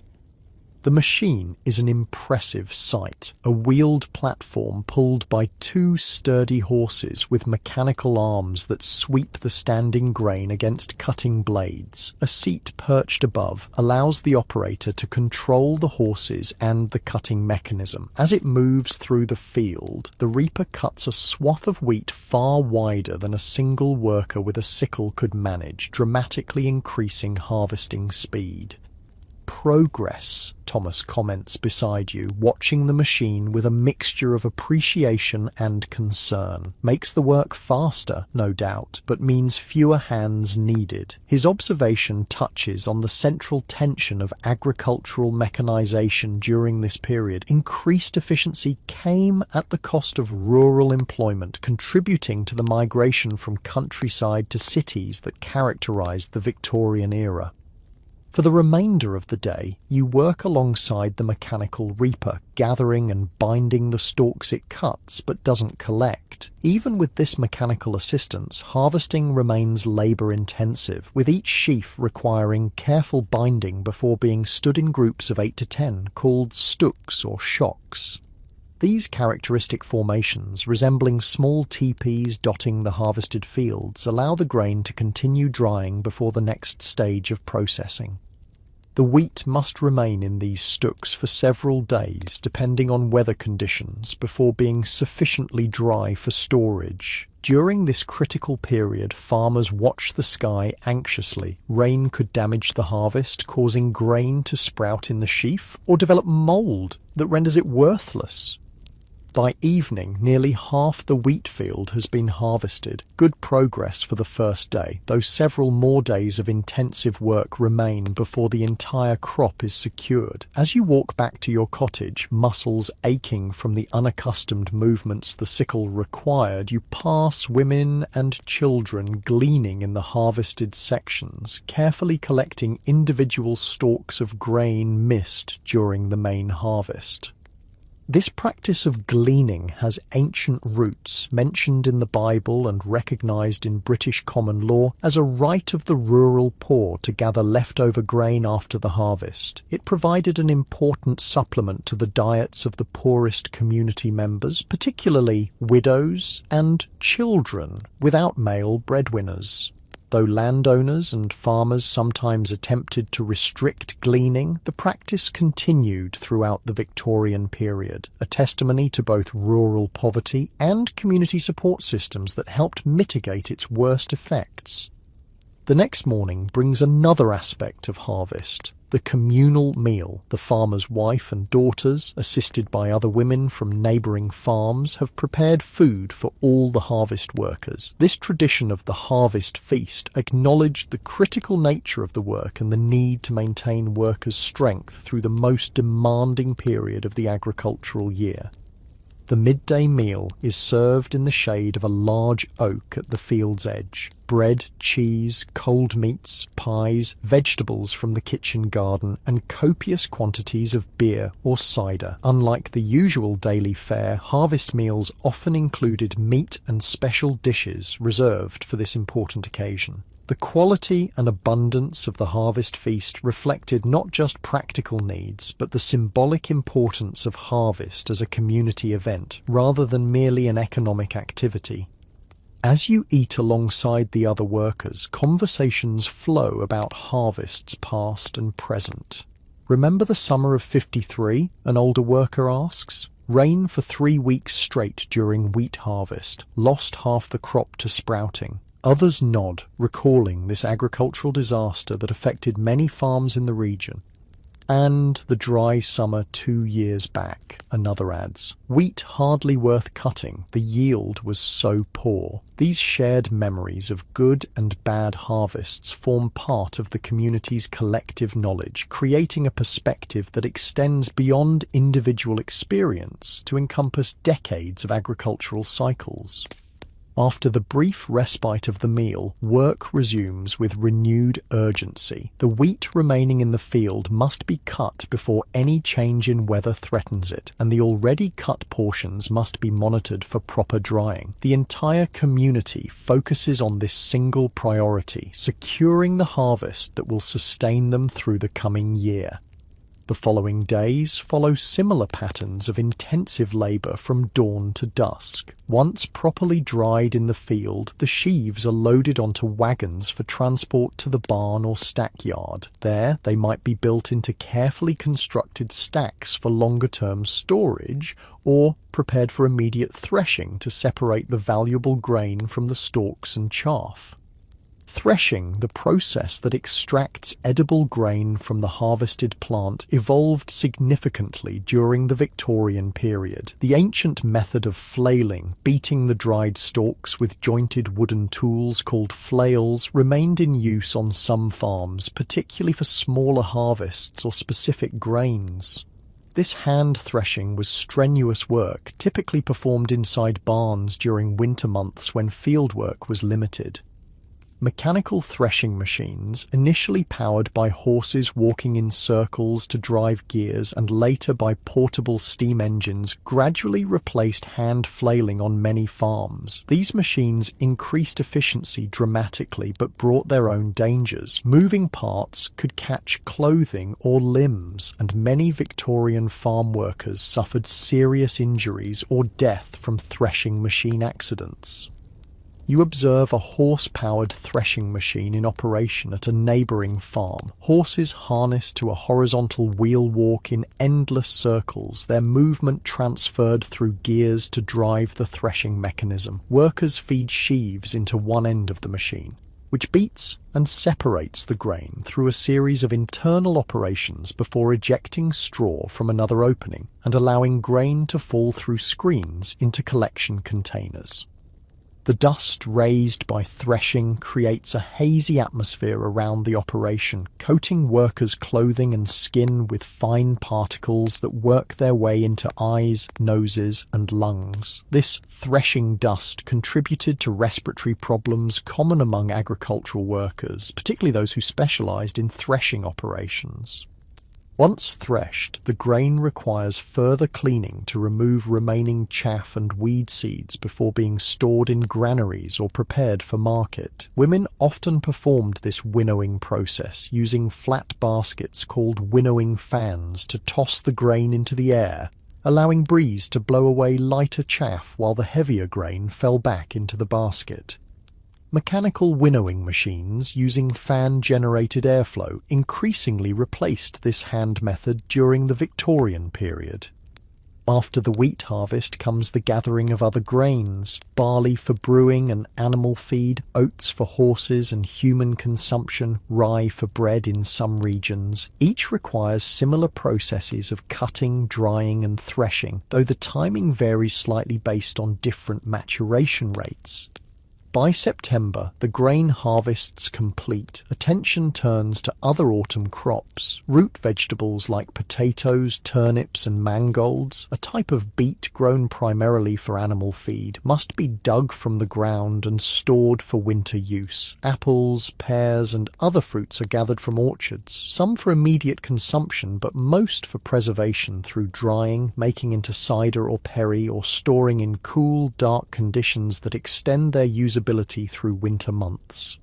The machine is an impressive sight, a wheeled platform pulled by two sturdy horses with mechanical arms that sweep the standing grain against cutting blades. A seat perched above allows the operator to control the horses and the cutting mechanism. As it moves through the field, the reaper cuts a swath of wheat far wider than a single worker with a sickle could manage, dramatically increasing harvesting speed. Progress, Thomas comments beside you, watching the machine with a mixture of appreciation and concern. Makes the work faster, no doubt, but means fewer hands needed. His observation touches on the central tension of agricultural mechanization during this period. Increased efficiency came at the cost of rural employment, contributing to the migration from countryside to cities that characterized the Victorian era. For the remainder of the day, you work alongside the mechanical reaper, gathering and binding the stalks it cuts but doesn't collect. Even with this mechanical assistance, harvesting remains labour-intensive, with each sheaf requiring careful binding before being stood in groups of 8 to 10, called stooks or shocks. These characteristic formations, resembling small teepees dotting the harvested fields, allow the grain to continue drying before the next stage of processing. The wheat must remain in these stooks for several days, depending on weather conditions, before being sufficiently dry for storage. During this critical period, farmers watch the sky anxiously. Rain could damage the harvest, causing grain to sprout in the sheaf, or develop mould that renders it worthless. By evening, nearly half the wheat field has been harvested. Good progress for the first day, though several more days of intensive work remain before the entire crop is secured. As you walk back to your cottage, muscles aching from the unaccustomed movements the sickle required, you pass women and children gleaning in the harvested sections, carefully collecting individual stalks of grain missed during the main harvest. This practice of gleaning has ancient roots, mentioned in the Bible and recognised in British common law as a right of the rural poor to gather leftover grain after the harvest. It provided an important supplement to the diets of the poorest community members, particularly widows and children without male breadwinners. Though landowners and farmers sometimes attempted to restrict gleaning, the practice continued throughout the Victorian period, a testimony to both rural poverty and community support systems that helped mitigate its worst effects. The next morning brings another aspect of harvest, the communal meal. The farmer's wife and daughters, assisted by other women from neighbouring farms, have prepared food for all the harvest workers. This tradition of the harvest feast acknowledged the critical nature of the work and the need to maintain workers' strength through the most demanding period of the agricultural year. The midday meal is served in the shade of a large oak at the field's edge. Bread, cheese, cold meats, pies, vegetables from the kitchen garden, and copious quantities of beer or cider. Unlike the usual daily fare, harvest meals often included meat and special dishes reserved for this important occasion. The quality and abundance of the harvest feast reflected not just practical needs, but the symbolic importance of harvest as a community event, rather than merely an economic activity. As you eat alongside the other workers, conversations flow about harvests past and present. "Remember the summer of '53?" an older worker asks. "Rain for 3 weeks straight during wheat harvest, lost half the crop to sprouting." Others nod, recalling this agricultural disaster that affected many farms in the region. "And the dry summer 2 years back," another adds. "Wheat hardly worth cutting, the yield was so poor." These shared memories of good and bad harvests form part of the community's collective knowledge, creating a perspective that extends beyond individual experience to encompass decades of agricultural cycles. After the brief respite of the meal, work resumes with renewed urgency. The wheat remaining in the field must be cut before any change in weather threatens it, and the already cut portions must be monitored for proper drying. The entire community focuses on this single priority, securing the harvest that will sustain them through the coming year. The following days follow similar patterns of intensive labour from dawn to dusk. Once properly dried in the field, the sheaves are loaded onto wagons for transport to the barn or stackyard. There, they might be built into carefully constructed stacks for longer-term storage, or prepared for immediate threshing to separate the valuable grain from the stalks and chaff. Threshing, the process that extracts edible grain from the harvested plant, evolved significantly during the Victorian period. The ancient method of flailing, beating the dried stalks with jointed wooden tools called flails, remained in use on some farms, particularly for smaller harvests or specific grains. This hand threshing was strenuous work, typically performed inside barns during winter months when fieldwork was limited. Mechanical threshing machines, initially powered by horses walking in circles to drive gears and later by portable steam engines, gradually replaced hand flailing on many farms. These machines increased efficiency dramatically but brought their own dangers. Moving parts could catch clothing or limbs, and many Victorian farm workers suffered serious injuries or death from threshing machine accidents. You observe a horse-powered threshing machine in operation at a neighbouring farm. Horses harnessed to a horizontal wheel walk in endless circles, their movement transferred through gears to drive the threshing mechanism. Workers feed sheaves into one end of the machine, which beats and separates the grain through a series of internal operations before ejecting straw from another opening and allowing grain to fall through screens into collection containers. The dust raised by threshing creates a hazy atmosphere around the operation, coating workers' clothing and skin with fine particles that work their way into eyes, noses, and lungs. This threshing dust contributed to respiratory problems common among agricultural workers, particularly those who specialized in threshing operations. Once threshed, the grain requires further cleaning to remove remaining chaff and weed seeds before being stored in granaries or prepared for market. Women often performed this winnowing process using flat baskets called winnowing fans to toss the grain into the air, allowing breeze to blow away lighter chaff while the heavier grain fell back into the basket. Mechanical winnowing machines using fan-generated airflow increasingly replaced this hand method during the Victorian period. After the wheat harvest comes the gathering of other grains: barley for brewing and animal feed, oats for horses and human consumption, rye for bread in some regions. Each requires similar processes of cutting, drying and threshing, though the timing varies slightly based on different maturation rates. By September, the grain harvest's complete. Attention turns to other autumn crops. Root vegetables like potatoes, turnips and mangolds, a type of beet grown primarily for animal feed, must be dug from the ground and stored for winter use. Apples, pears and other fruits are gathered from orchards, some for immediate consumption but most for preservation through drying, making into cider or perry, or storing in cool, dark conditions that extend their usability through winter months.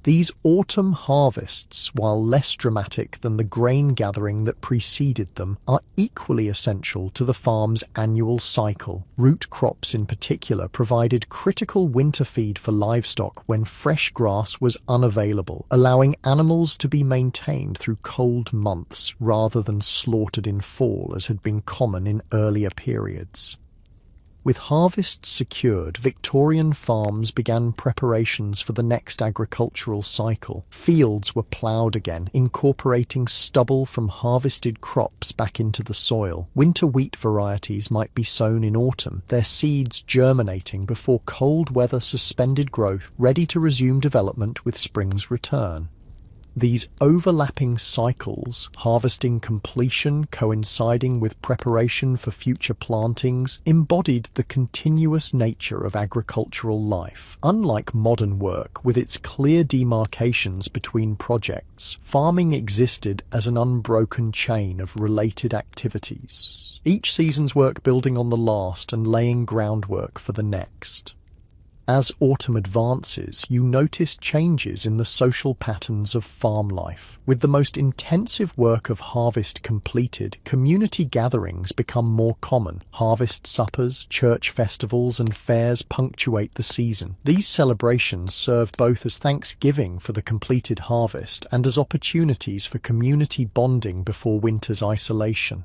These autumn harvests, while less dramatic than the grain gathering that preceded them, are equally essential to the farm's annual cycle. Root crops in particular provided critical winter feed for livestock when fresh grass was unavailable, allowing animals to be maintained through cold months rather than slaughtered in fall as had been common in earlier periods. With harvests secured, Victorian farms began preparations for the next agricultural cycle. Fields were ploughed again, incorporating stubble from harvested crops back into the soil. Winter wheat varieties might be sown in autumn, their seeds germinating before cold weather suspended growth, ready to resume development with spring's return. These overlapping cycles, harvesting completion coinciding with preparation for future plantings, embodied the continuous nature of agricultural life. Unlike modern work, with its clear demarcations between projects, farming existed as an unbroken chain of related activities, each season's work building on the last and laying groundwork for the next. As autumn advances, you notice changes in the social patterns of farm life. With the most intensive work of harvest completed, community gatherings become more common. Harvest suppers, church festivals, and fairs punctuate the season. These celebrations serve both as thanksgiving for the completed harvest and as opportunities for community bonding before winter's isolation.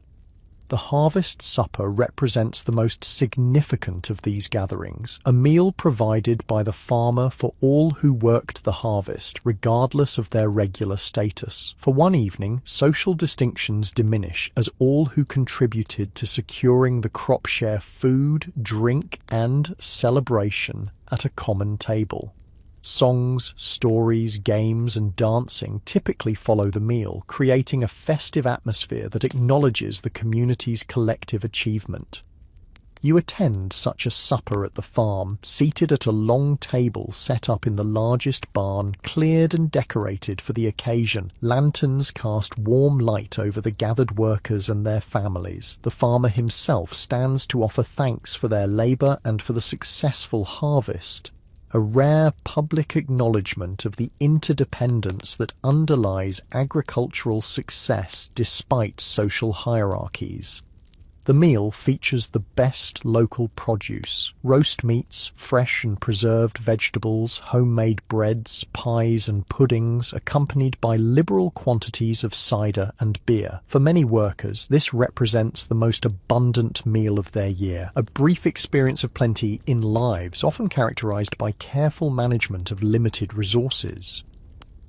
The harvest supper represents the most significant of these gatherings, a meal provided by the farmer for all who worked the harvest, regardless of their regular status. For one evening, social distinctions diminish as all who contributed to securing the crop share food, drink, and celebration at a common table. Songs, stories, games, and dancing typically follow the meal, creating a festive atmosphere that acknowledges the community's collective achievement. You attend such a supper at the farm, seated at a long table set up in the largest barn, cleared and decorated for the occasion. Lanterns cast warm light over the gathered workers and their families. The farmer himself stands to offer thanks for their labor and for the successful harvest, a rare public acknowledgement of the interdependence that underlies agricultural success despite social hierarchies. The meal features the best local produce: roast meats, fresh and preserved vegetables, homemade breads, pies and puddings, accompanied by liberal quantities of cider and beer. For many workers, this represents the most abundant meal of their year, a brief experience of plenty in lives often characterized by careful management of limited resources.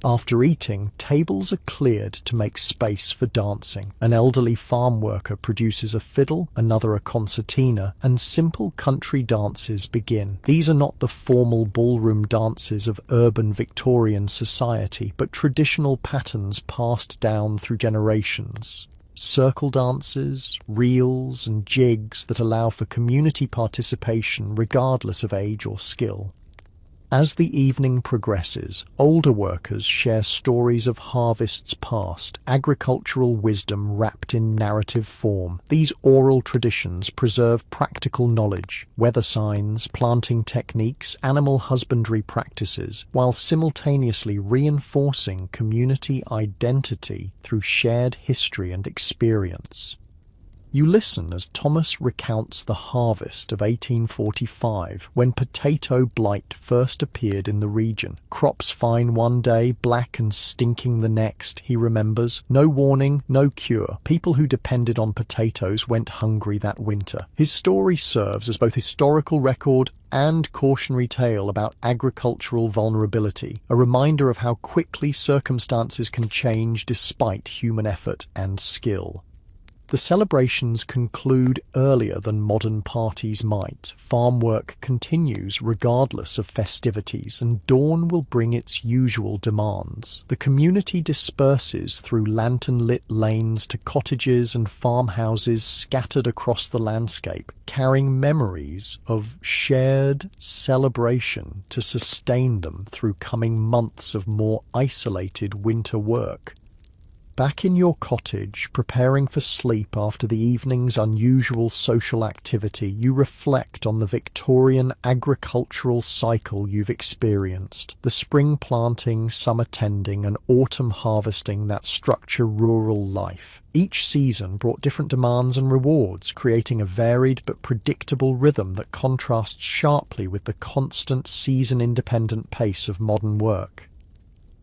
After eating, tables are cleared to make space for dancing. An elderly farm worker produces a fiddle, another a concertina, and simple country dances begin. These are not the formal ballroom dances of urban Victorian society, but traditional patterns passed down through generations. Circle dances, reels, and jigs that allow for community participation regardless of age or skill. As the evening progresses, older workers share stories of harvests past, agricultural wisdom wrapped in narrative form. These oral traditions preserve practical knowledge, weather signs, planting techniques, animal husbandry practices, while simultaneously reinforcing community identity through shared history and experience. You listen as Thomas recounts the harvest of 1845, when potato blight first appeared in the region. Crops fine one day, black and stinking the next, he remembers. No warning, no cure. People who depended on potatoes went hungry that winter. His story serves as both historical record and cautionary tale about agricultural vulnerability, a reminder of how quickly circumstances can change despite human effort and skill. The celebrations conclude earlier than modern parties might. Farm work continues regardless of festivities, and dawn will bring its usual demands. The community disperses through lantern-lit lanes to cottages and farmhouses scattered across the landscape, carrying memories of shared celebration to sustain them through coming months of more isolated winter work. Back in your cottage, preparing for sleep after the evening's unusual social activity, you reflect on the Victorian agricultural cycle you've experienced, the spring planting, summer tending, and autumn harvesting that structure rural life. Each season brought different demands and rewards, creating a varied but predictable rhythm that contrasts sharply with the constant season-independent pace of modern work.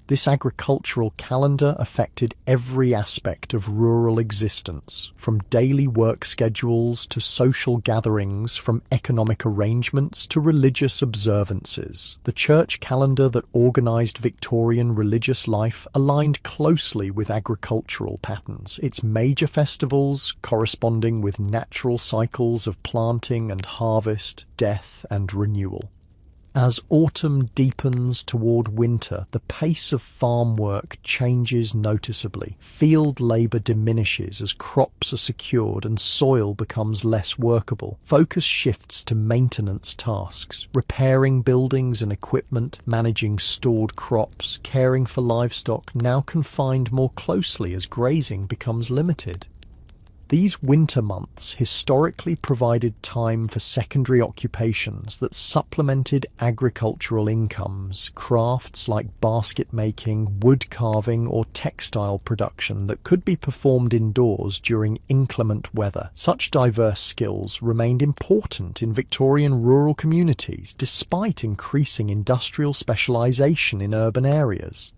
This agricultural calendar affected every aspect of rural existence, from daily work schedules to social gatherings, from economic arrangements to religious observances. The church calendar that organized Victorian religious life aligned closely with agricultural patterns, its major festivals corresponding with natural cycles of planting and harvest, death and renewal. As autumn deepens toward winter, the pace of farm work changes noticeably. Field labor diminishes as crops are secured and soil becomes less workable. Focus shifts to maintenance tasks, repairing buildings and equipment, managing stored crops, caring for livestock now confined more closely as grazing becomes limited. These winter months historically provided time for secondary occupations that supplemented agricultural incomes, crafts like basket making, wood carving, or textile production that could be performed indoors during inclement weather. Such diverse skills remained important in Victorian rural communities despite increasing industrial specialisation in urban areas.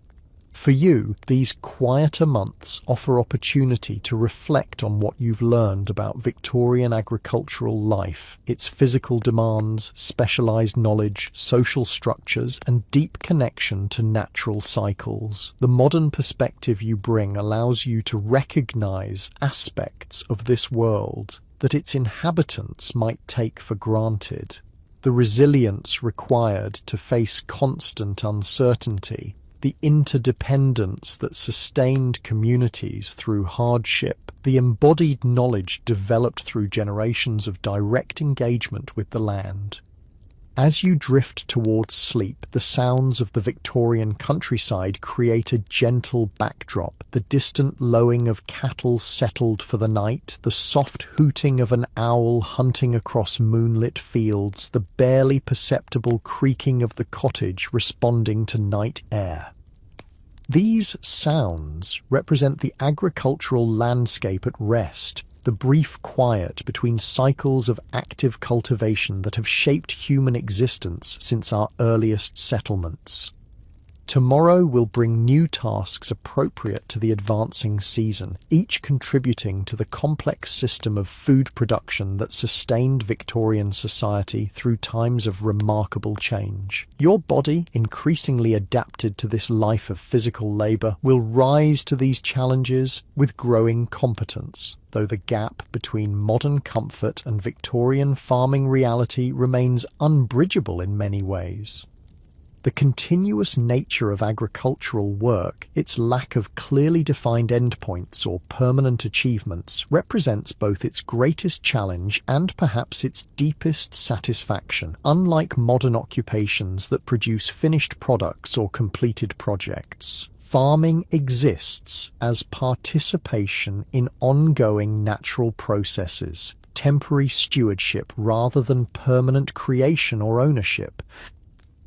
For you, these quieter months offer opportunity to reflect on what you've learned about Victorian agricultural life, its physical demands, specialised knowledge, social structures, and deep connection to natural cycles. The modern perspective you bring allows you to recognise aspects of this world that its inhabitants might take for granted. The resilience required to face constant uncertainty, the interdependence that sustained communities through hardship, the embodied knowledge developed through generations of direct engagement with the land. As you drift towards sleep, the sounds of the Victorian countryside create a gentle backdrop. The distant lowing of cattle settled for the night, the soft hooting of an owl hunting across moonlit fields, the barely perceptible creaking of the cottage responding to night air. These sounds represent the agricultural landscape at rest, the brief quiet between cycles of active cultivation that have shaped human existence since our earliest settlements. Tomorrow will bring new tasks appropriate to the advancing season, each contributing to the complex system of food production that sustained Victorian society through times of remarkable change. Your body, increasingly adapted to this life of physical labour, will rise to these challenges with growing competence, though the gap between modern comfort and Victorian farming reality remains unbridgeable in many ways. The continuous nature of agricultural work, its lack of clearly defined endpoints or permanent achievements, represents both its greatest challenge and perhaps its deepest satisfaction. Unlike modern occupations that produce finished products or completed projects, farming exists as participation in ongoing natural processes, temporary stewardship rather than permanent creation or ownership.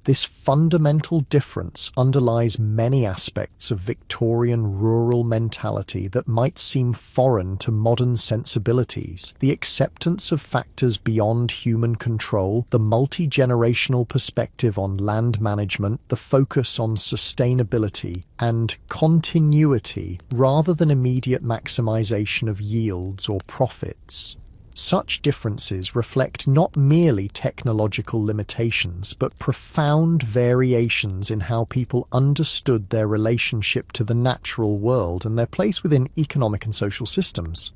This fundamental difference underlies many aspects of Victorian rural mentality that might seem foreign to modern sensibilities. The acceptance of factors beyond human control, the multi-generational perspective on land management, the focus on sustainability and continuity rather than immediate maximization of yields or profits. Such differences reflect not merely technological limitations, but profound variations in how people understood their relationship to the natural world and their place within economic and social systems.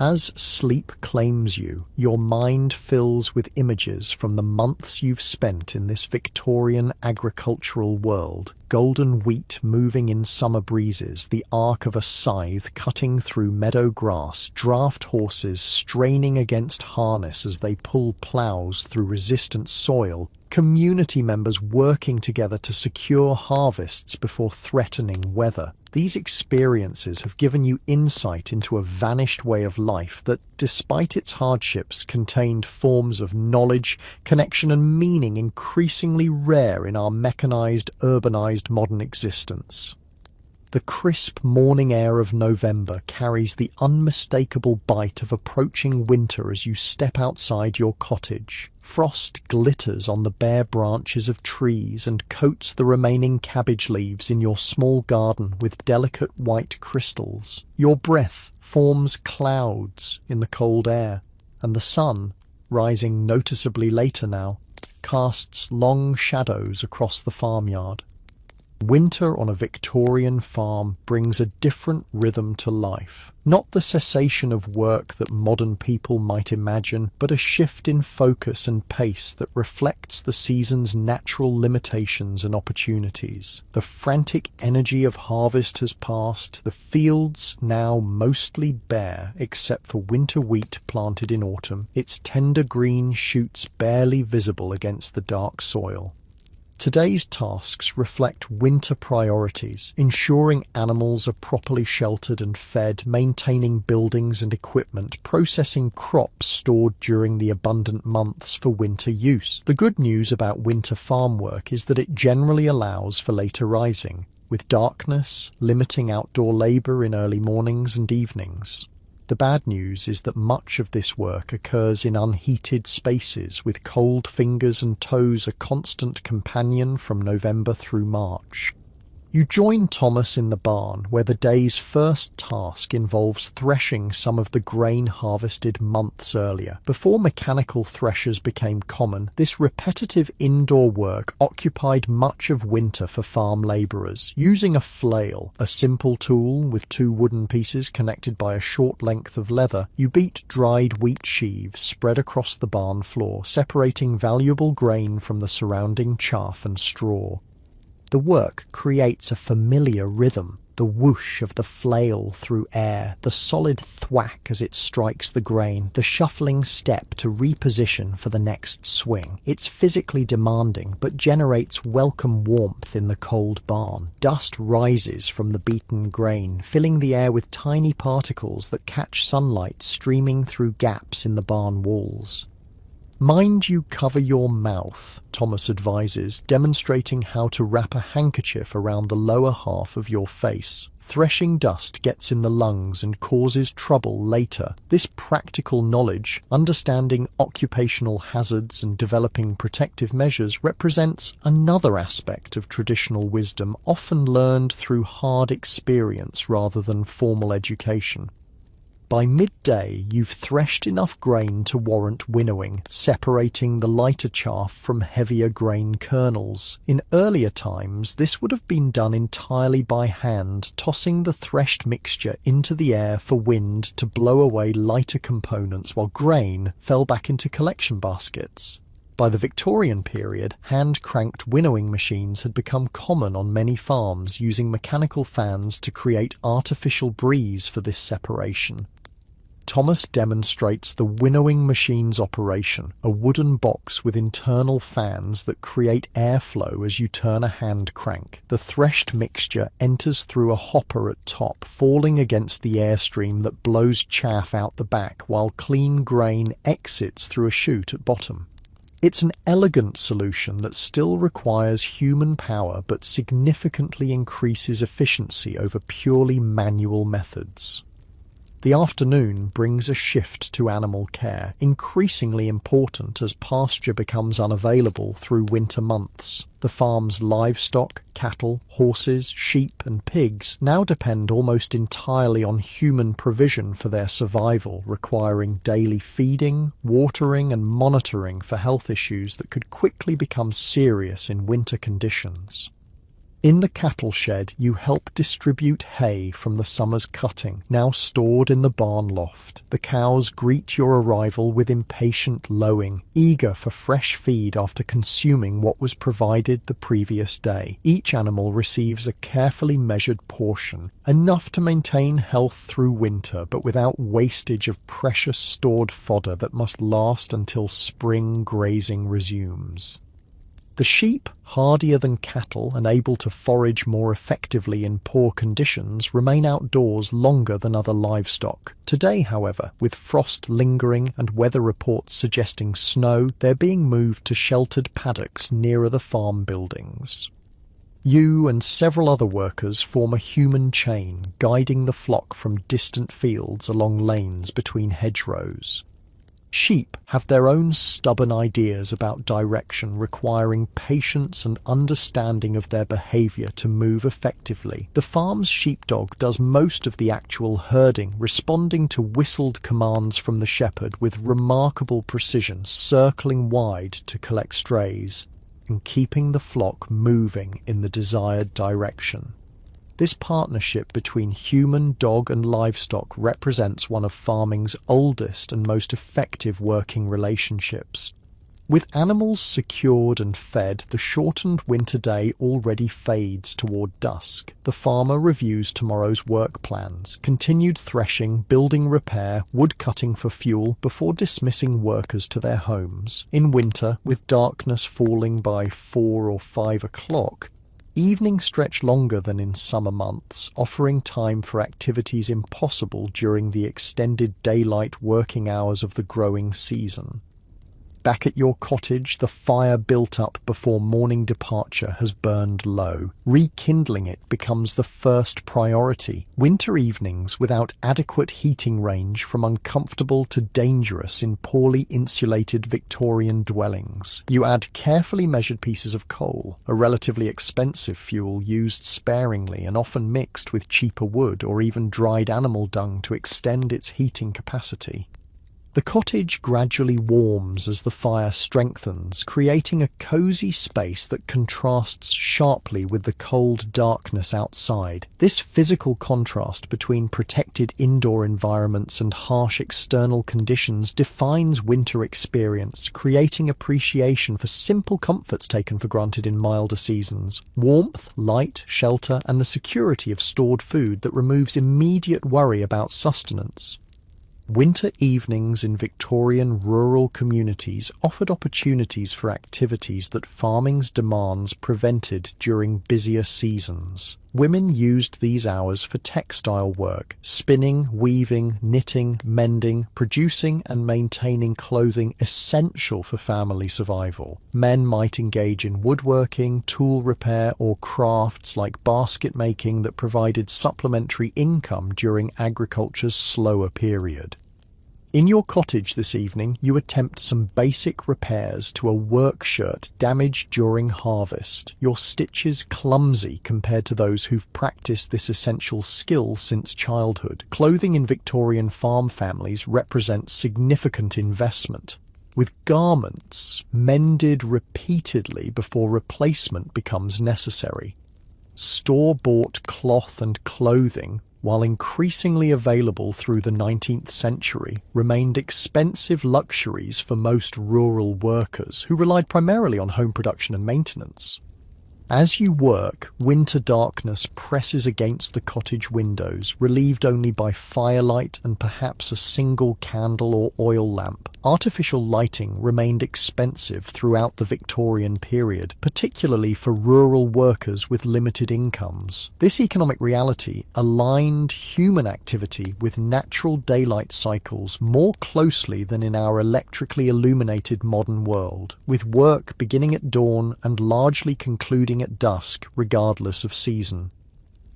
As sleep claims you, your mind fills with images from the months you've spent in this Victorian agricultural world. Golden wheat moving in summer breezes, the arc of a scythe cutting through meadow grass, draft horses straining against harness as they pull ploughs through resistant soil, community members working together to secure harvests before threatening weather. These experiences have given you insight into a vanished way of life that, despite its hardships, contained forms of knowledge, connection and meaning increasingly rare in our mechanized, urbanized modern existence. The crisp morning air of November carries the unmistakable bite of approaching winter as you step outside your cottage. Frost glitters on the bare branches of trees and coats the remaining cabbage leaves in your small garden with delicate white crystals. Your breath forms clouds in the cold air, and the sun, rising noticeably later now, casts long shadows across the farmyard. Winter on a Victorian farm brings a different rhythm to life. Not the cessation of work that modern people might imagine, but a shift in focus and pace that reflects the season's natural limitations and opportunities. The frantic energy of harvest has passed, the fields now mostly bare except for winter wheat planted in autumn, its tender green shoots barely visible against the dark soil. Today's tasks reflect winter priorities, ensuring animals are properly sheltered and fed, maintaining buildings and equipment, processing crops stored during the abundant months for winter use. The good news about winter farm work is that it generally allows for later rising, with darkness limiting outdoor labour in early mornings and evenings. The bad news is that much of this work occurs in unheated spaces, with cold fingers and toes a constant companion from November through March. You join Thomas in the barn, where the day's first task involves threshing some of the grain harvested months earlier. Before mechanical threshers became common, this repetitive indoor work occupied much of winter for farm labourers. Using a flail, a simple tool with two wooden pieces connected by a short length of leather, you beat dried wheat sheaves spread across the barn floor, separating valuable grain from the surrounding chaff and straw. The work creates a familiar rhythm, the whoosh of the flail through air, the solid thwack as it strikes the grain, the shuffling step to reposition for the next swing. It's physically demanding, but generates welcome warmth in the cold barn. Dust rises from the beaten grain, filling the air with tiny particles that catch sunlight streaming through gaps in the barn walls. Mind you cover your mouth, Thomas advises, demonstrating how to wrap a handkerchief around the lower half of your face. Threshing dust gets in the lungs and causes trouble later. This practical knowledge, understanding occupational hazards and developing protective measures, represents another aspect of traditional wisdom, often learned through hard experience rather than formal education. By midday, you've threshed enough grain to warrant winnowing, separating the lighter chaff from heavier grain kernels. In earlier times, this would have been done entirely by hand, tossing the threshed mixture into the air for wind to blow away lighter components while grain fell back into collection baskets. By the Victorian period, hand-cranked winnowing machines had become common on many farms, using mechanical fans to create artificial breeze for this separation. Thomas demonstrates the winnowing machine's operation, a wooden box with internal fans that create airflow as you turn a hand crank. The threshed mixture enters through a hopper at top, falling against the airstream that blows chaff out the back, while clean grain exits through a chute at bottom. It's an elegant solution that still requires human power but significantly increases efficiency over purely manual methods. The afternoon brings a shift to animal care, increasingly important as pasture becomes unavailable through winter months. The farm's livestock, cattle, horses, sheep and pigs now depend almost entirely on human provision for their survival, requiring daily feeding, watering and monitoring for health issues that could quickly become serious in winter conditions. In the cattle shed, you help distribute hay from the summer's cutting, now stored in the barn loft. The cows greet your arrival with impatient lowing, eager for fresh feed after consuming what was provided the previous day. Each animal receives a carefully measured portion, enough to maintain health through winter, but without wastage of precious stored fodder that must last until spring grazing resumes. The sheep, hardier than cattle and able to forage more effectively in poor conditions, remain outdoors longer than other livestock. Today, however, with frost lingering and weather reports suggesting snow, they're being moved to sheltered paddocks nearer the farm buildings. You and several other workers form a human chain, guiding the flock from distant fields along lanes between hedgerows. Sheep have their own stubborn ideas about direction, requiring patience and understanding of their behaviour to move effectively. The farm's sheepdog does most of the actual herding, responding to whistled commands from the shepherd with remarkable precision, circling wide to collect strays and keeping the flock moving in the desired direction. This partnership between human, dog and livestock represents one of farming's oldest and most effective working relationships. With animals secured and fed, the shortened winter day already fades toward dusk. The farmer reviews tomorrow's work plans, continued threshing, building repair, wood cutting for fuel, before dismissing workers to their homes. In winter, with darkness falling by 4 or 5 o'clock, evenings stretch longer than in summer months, offering time for activities impossible during the extended daylight working hours of the growing season. Back at your cottage, the fire built up before morning departure has burned low. Rekindling it becomes the first priority. Winter evenings without adequate heating range from uncomfortable to dangerous in poorly insulated Victorian dwellings. You add carefully measured pieces of coal, a relatively expensive fuel used sparingly and often mixed with cheaper wood or even dried animal dung to extend its heating capacity. The cottage gradually warms as the fire strengthens, creating a cozy space that contrasts sharply with the cold darkness outside. This physical contrast between protected indoor environments and harsh external conditions defines winter experience, creating appreciation for simple comforts taken for granted in milder seasons. Warmth, light, shelter, and the security of stored food that removes immediate worry about sustenance. Winter evenings in Victorian rural communities offered opportunities for activities that farming's demands prevented during busier seasons. Women used these hours for textile work, spinning, weaving, knitting, mending, producing and maintaining clothing essential for family survival. Men might engage in woodworking, tool repair, or crafts like basket making that provided supplementary income during agriculture's slower period. In your cottage this evening, you attempt some basic repairs to a work shirt damaged during harvest, your stitches clumsy compared to those who've practiced this essential skill since childhood. Clothing in Victorian farm families represents significant investment, with garments mended repeatedly before replacement becomes necessary. Store-bought cloth and clothing, while increasingly available through the 19th century, remained expensive luxuries for most rural workers who relied primarily on home production and maintenance. As you work, winter darkness presses against the cottage windows, relieved only by firelight and perhaps a single candle or oil lamp. Artificial lighting remained expensive throughout the Victorian period, particularly for rural workers with limited incomes. This economic reality aligned human activity with natural daylight cycles more closely than in our electrically illuminated modern world, with work beginning at dawn and largely concluding at dusk, regardless of season.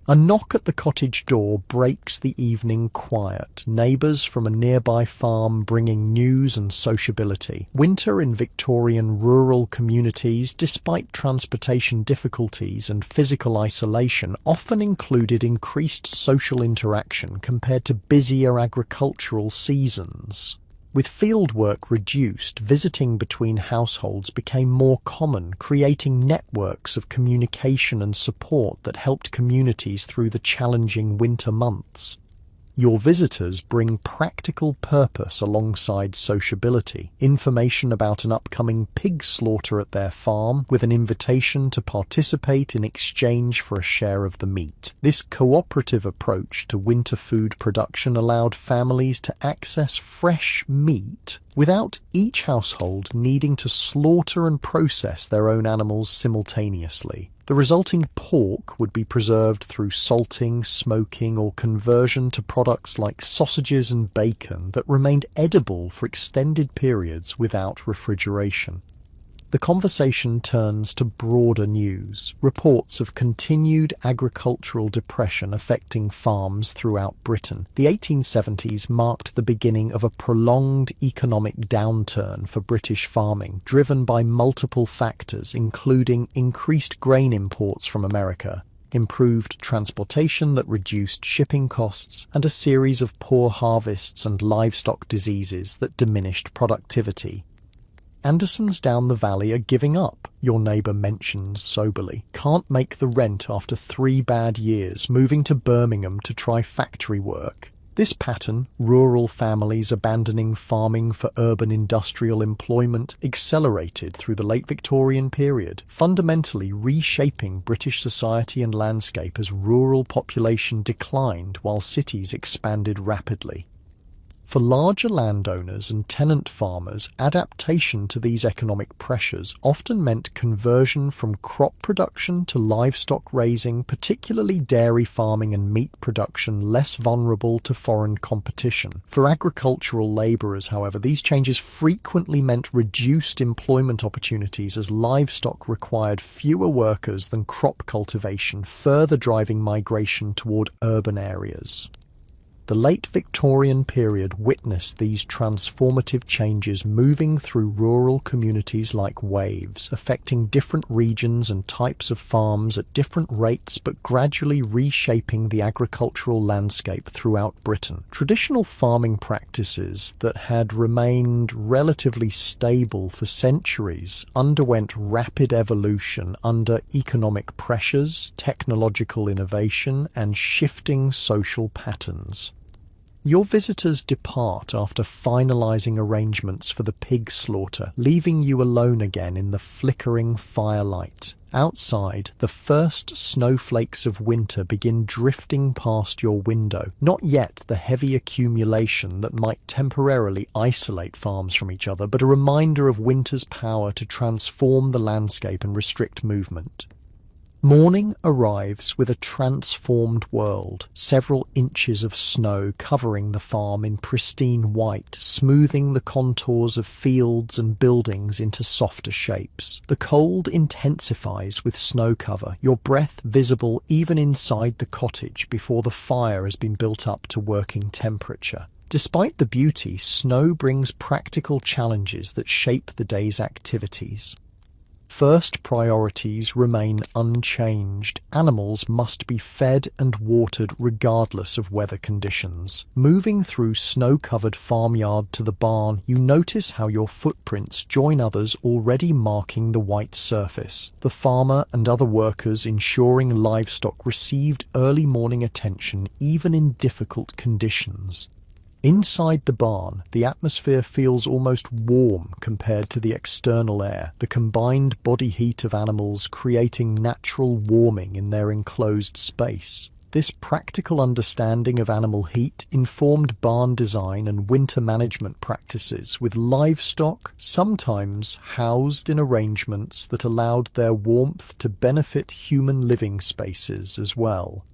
A knock at the cottage door breaks the evening quiet, neighbours from a nearby farm bringing news and sociability. Winter in Victorian rural communities, despite transportation difficulties and physical isolation, often included increased social interaction compared to busier agricultural seasons. With field work reduced, visiting between households became more common, creating networks of communication and support that helped communities through the challenging winter months. Your visitors bring practical purpose alongside sociability, information about an upcoming pig slaughter at their farm, with an invitation to participate in exchange for a share of the meat. This cooperative approach to winter food production allowed families to access fresh meat without each household needing to slaughter and process their own animals simultaneously. The resulting pork would be preserved through salting, smoking, or conversion to products like sausages and bacon that remained edible for extended periods without refrigeration. The conversation turns to broader news, reports of continued agricultural depression affecting farms throughout Britain. The 1870s marked the beginning of a prolonged economic downturn for British farming, driven by multiple factors, including increased grain imports from America, improved transportation that reduced shipping costs, and a series of poor harvests and livestock diseases that diminished productivity. Andersons down the valley are giving up, your neighbour mentions soberly. Can't make the rent after 3 bad years, moving to Birmingham to try factory work. This pattern, rural families abandoning farming for urban industrial employment, accelerated through the late Victorian period, fundamentally reshaping British society and landscape as rural population declined while cities expanded rapidly. For larger landowners and tenant farmers, adaptation to these economic pressures often meant conversion from crop production to livestock raising, particularly dairy farming and meat production, less vulnerable to foreign competition. For agricultural labourers, however, these changes frequently meant reduced employment opportunities as livestock required fewer workers than crop cultivation, further driving migration toward urban areas. The late Victorian period witnessed these transformative changes moving through rural communities like waves, affecting different regions and types of farms at different rates but gradually reshaping the agricultural landscape throughout Britain. Traditional farming practices that had remained relatively stable for centuries underwent rapid evolution under economic pressures, technological innovation, and shifting social patterns. Your visitors depart after finalizing arrangements for the pig slaughter, leaving you alone again in the flickering firelight. Outside, the first snowflakes of winter begin drifting past your window, not yet the heavy accumulation that might temporarily isolate farms from each other, but a reminder of winter's power to transform the landscape and restrict movement. Morning arrives with a transformed world, several inches of snow covering the farm in pristine white, smoothing the contours of fields and buildings into softer shapes. The cold intensifies with snow cover, your breath visible even inside the cottage before the fire has been built up to working temperature. Despite the beauty, snow brings practical challenges that shape the day's activities. First priorities remain unchanged. Animals must be fed and watered regardless of weather conditions. Moving through snow-covered farmyard to the barn, you notice how your footprints join others already marking the white surface. The farmer and other workers ensuring livestock received early morning attention even in difficult conditions. Inside the barn, the atmosphere feels almost warm compared to the external air, the combined body heat of animals creating natural warming in their enclosed space. This practical understanding of animal heat informed barn design and winter management practices, with livestock sometimes housed in arrangements that allowed their warmth to benefit human living spaces as well.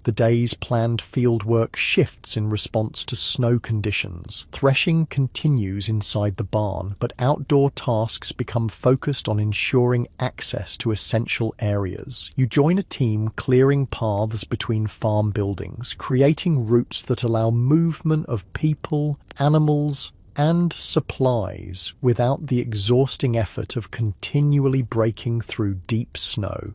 The day's planned fieldwork shifts in response to snow conditions. Threshing continues inside the barn, but outdoor tasks become focused on ensuring access to essential areas. You join a team clearing paths between farm buildings, creating routes that allow movement of people, animals, and supplies without the exhausting effort of continually breaking through deep snow.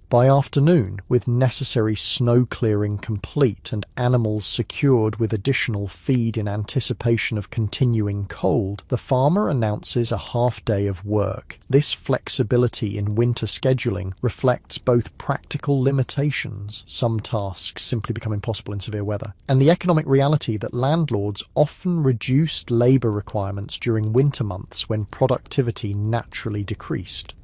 By afternoon, with necessary snow clearing complete and animals secured with additional feed in anticipation of continuing cold, the farmer announces a half day of work. This flexibility in winter scheduling reflects both practical limitations, some tasks simply become impossible in severe weather, and the economic reality that landlords often reduced labour requirements during winter months when productivity naturally decreased.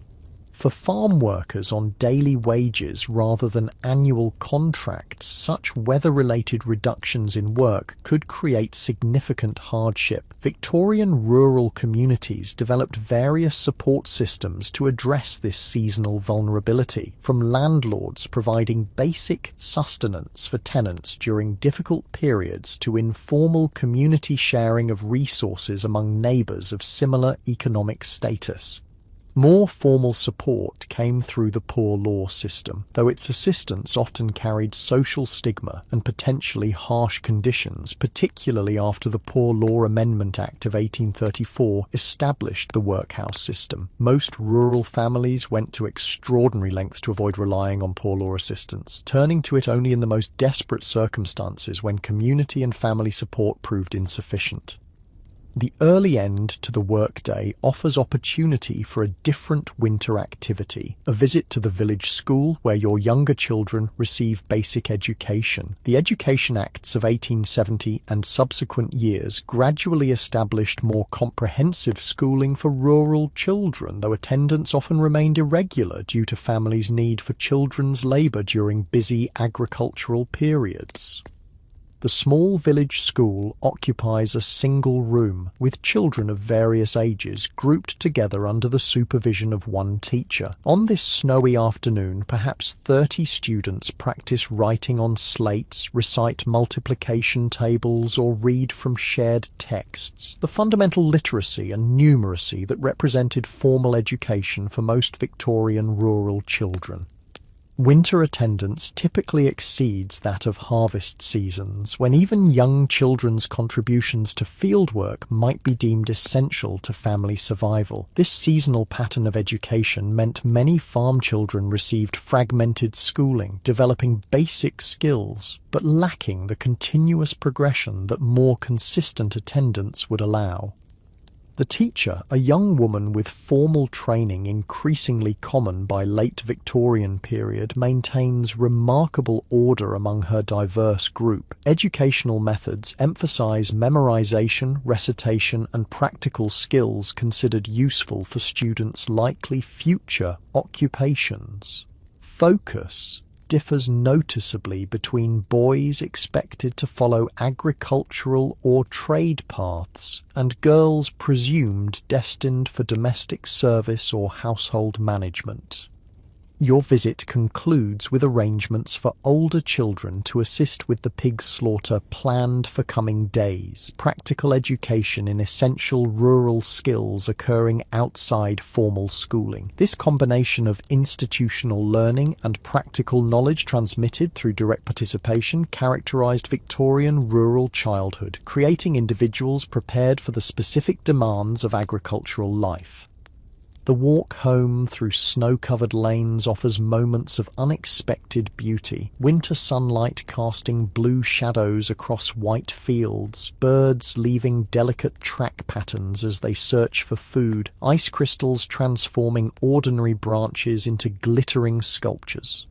For farm workers on daily wages rather than annual contracts, such weather-related reductions in work could create significant hardship. Victorian rural communities developed various support systems to address this seasonal vulnerability, from landlords providing basic sustenance for tenants during difficult periods to informal community sharing of resources among neighbours of similar economic status. More formal support came through the poor law system, though its assistance often carried social stigma and potentially harsh conditions, particularly after the Poor Law Amendment Act of 1834 established the workhouse system. Most rural families went to extraordinary lengths to avoid relying on poor law assistance, turning to it only in the most desperate circumstances when community and family support proved insufficient. The early end to the workday offers opportunity for a different winter activity, a visit to the village school where your younger children receive basic education. The Education Acts of 1870 and subsequent years gradually established more comprehensive schooling for rural children, though attendance often remained irregular due to families' need for children's labour during busy agricultural periods. The small village school occupies a single room, with children of various ages grouped together under the supervision of one teacher. On this snowy afternoon, perhaps 30 students practice writing on slates, recite multiplication tables, or read from shared texts, the fundamental literacy and numeracy that represented formal education for most Victorian rural children. Winter attendance typically exceeds that of harvest seasons, when even young children's contributions to fieldwork might be deemed essential to family survival. This seasonal pattern of education meant many farm children received fragmented schooling, developing basic skills, but lacking the continuous progression that more consistent attendance would allow. The teacher, a young woman with formal training increasingly common by late Victorian period, maintains remarkable order among her diverse group. Educational methods emphasize memorization, recitation, and practical skills considered useful for students' likely future occupations. Focus differs noticeably between boys expected to follow agricultural or trade paths and girls presumed destined for domestic service or household management. Your visit concludes with arrangements for older children to assist with the pig slaughter planned for coming days, practical education in essential rural skills occurring outside formal schooling. This combination of institutional learning and practical knowledge transmitted through direct participation characterized Victorian rural childhood, creating individuals prepared for the specific demands of agricultural life. The walk home through snow-covered lanes offers moments of unexpected beauty. Winter sunlight casting blue shadows across white fields, birds leaving delicate track patterns as they search for food, ice crystals transforming ordinary branches into glittering sculptures.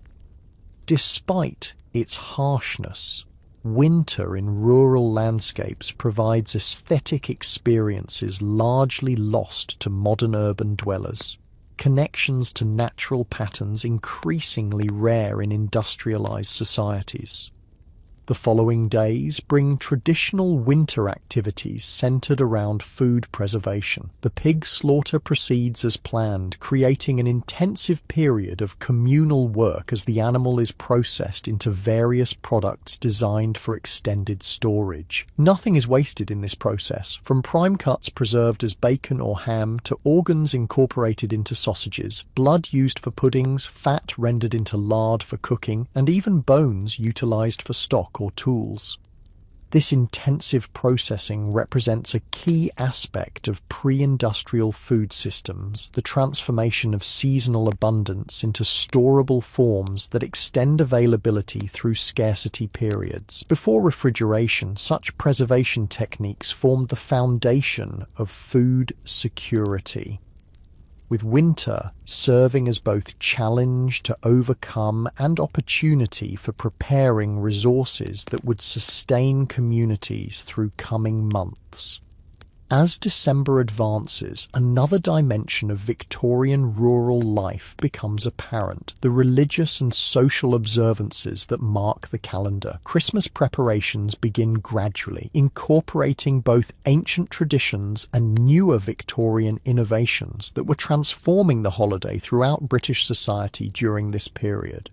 Despite its harshness, winter in rural landscapes provides aesthetic experiences largely lost to modern urban dwellers. Connections to natural patterns increasingly rare in industrialized societies. The following days bring traditional winter activities centered around food preservation. The pig slaughter proceeds as planned, creating an intensive period of communal work as the animal is processed into various products designed for extended storage. Nothing is wasted in this process, from prime cuts preserved as bacon or ham to organs incorporated into sausages, blood used for puddings, fat rendered into lard for cooking, and even bones utilized for stock or tools. This intensive processing represents a key aspect of pre-industrial food systems, the transformation of seasonal abundance into storable forms that extend availability through scarcity periods. Before refrigeration, such preservation techniques formed the foundation of food security, with winter serving as both challenge to overcome and opportunity for preparing resources that would sustain communities through coming months. As December advances, another dimension of Victorian rural life becomes apparent: the religious and social observances that mark the calendar. Christmas preparations begin gradually, incorporating both ancient traditions and newer Victorian innovations that were transforming the holiday throughout British society during this period.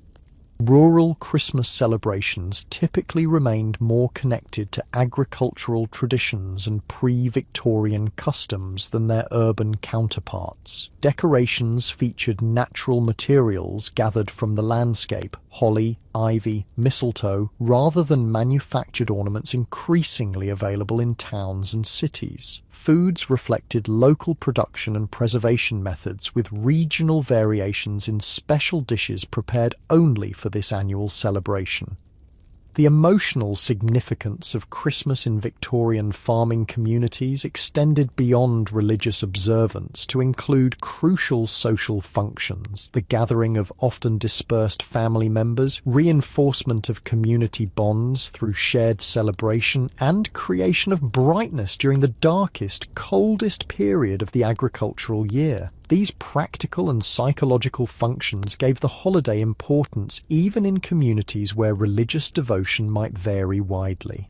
Rural Christmas celebrations typically remained more connected to agricultural traditions and pre-Victorian customs than their urban counterparts. Decorations featured natural materials gathered from the landscape, holly, ivy, mistletoe, rather than manufactured ornaments increasingly available in towns and cities. Foods reflected local production and preservation methods, with regional variations in special dishes prepared only for this annual celebration. The emotional significance of Christmas in Victorian farming communities extended beyond religious observance to include crucial social functions, the gathering of often dispersed family members, reinforcement of community bonds through shared celebration, and creation of brightness during the darkest, coldest period of the agricultural year. These practical and psychological functions gave the holiday importance even in communities where religious devotion might vary widely.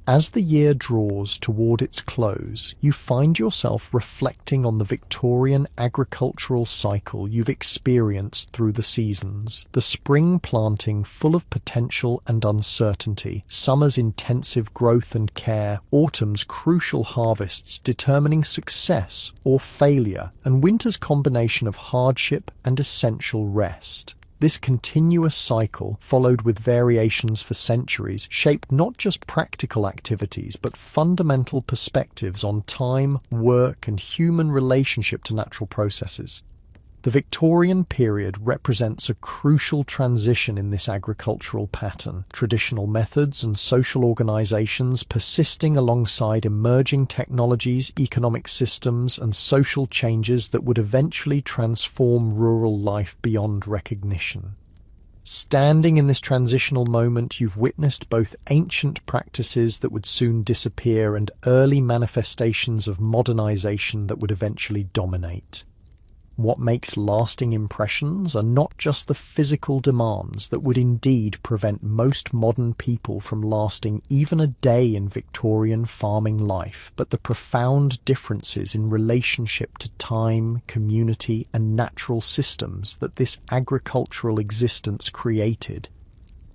As the year draws toward its close, you find yourself reflecting on the Victorian agricultural cycle you've experienced through the seasons. The spring planting full of potential and uncertainty, summer's intensive growth and care, autumn's crucial harvests determining success or failure, and winter's combination of hardship and essential rest. This continuous cycle, followed with variations for centuries, shaped not just practical activities but fundamental perspectives on time, work, and human relationship to natural processes. The Victorian period represents a crucial transition in this agricultural pattern, traditional methods and social organisations persisting alongside emerging technologies, economic systems, and social changes that would eventually transform rural life beyond recognition. Standing in this transitional moment, you've witnessed both ancient practices that would soon disappear and early manifestations of modernisation that would eventually dominate. What makes lasting impressions are not just the physical demands that would indeed prevent most modern people from lasting even a day in Victorian farming life, but the profound differences in relationship to time, community, and natural systems that this agricultural existence created.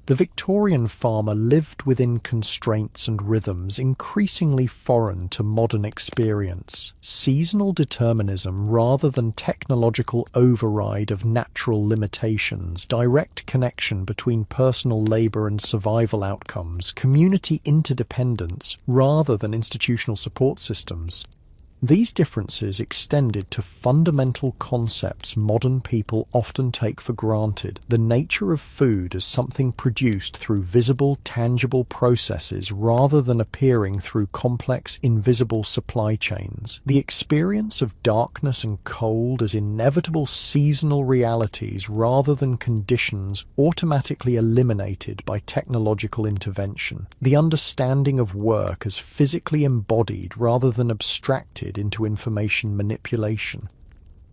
The Victorian farmer lived within constraints and rhythms increasingly foreign to modern experience. Seasonal determinism rather than technological override of natural limitations, direct connection between personal labour and survival outcomes, community interdependence rather than institutional support systems. These differences extended to fundamental concepts modern people often take for granted. The nature of food as something produced through visible, tangible processes rather than appearing through complex, invisible supply chains. The experience of darkness and cold as inevitable seasonal realities rather than conditions automatically eliminated by technological intervention. The understanding of work as physically embodied rather than abstracted into information manipulation.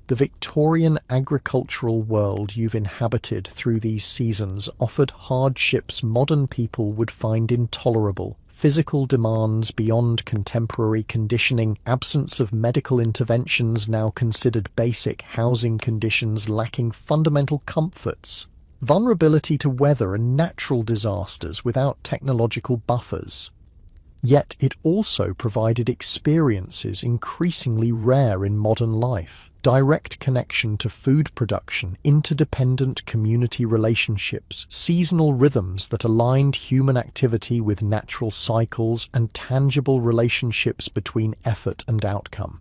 The Victorian agricultural world you've inhabited through these seasons offered hardships modern people would find intolerable. Physical demands beyond contemporary conditioning, absence of medical interventions now considered basic, housing conditions lacking fundamental comforts, vulnerability to weather and natural disasters without technological buffers. Yet it also provided experiences increasingly rare in modern life. Direct connection to food production, interdependent community relationships, seasonal rhythms that aligned human activity with natural cycles, and tangible relationships between effort and outcome.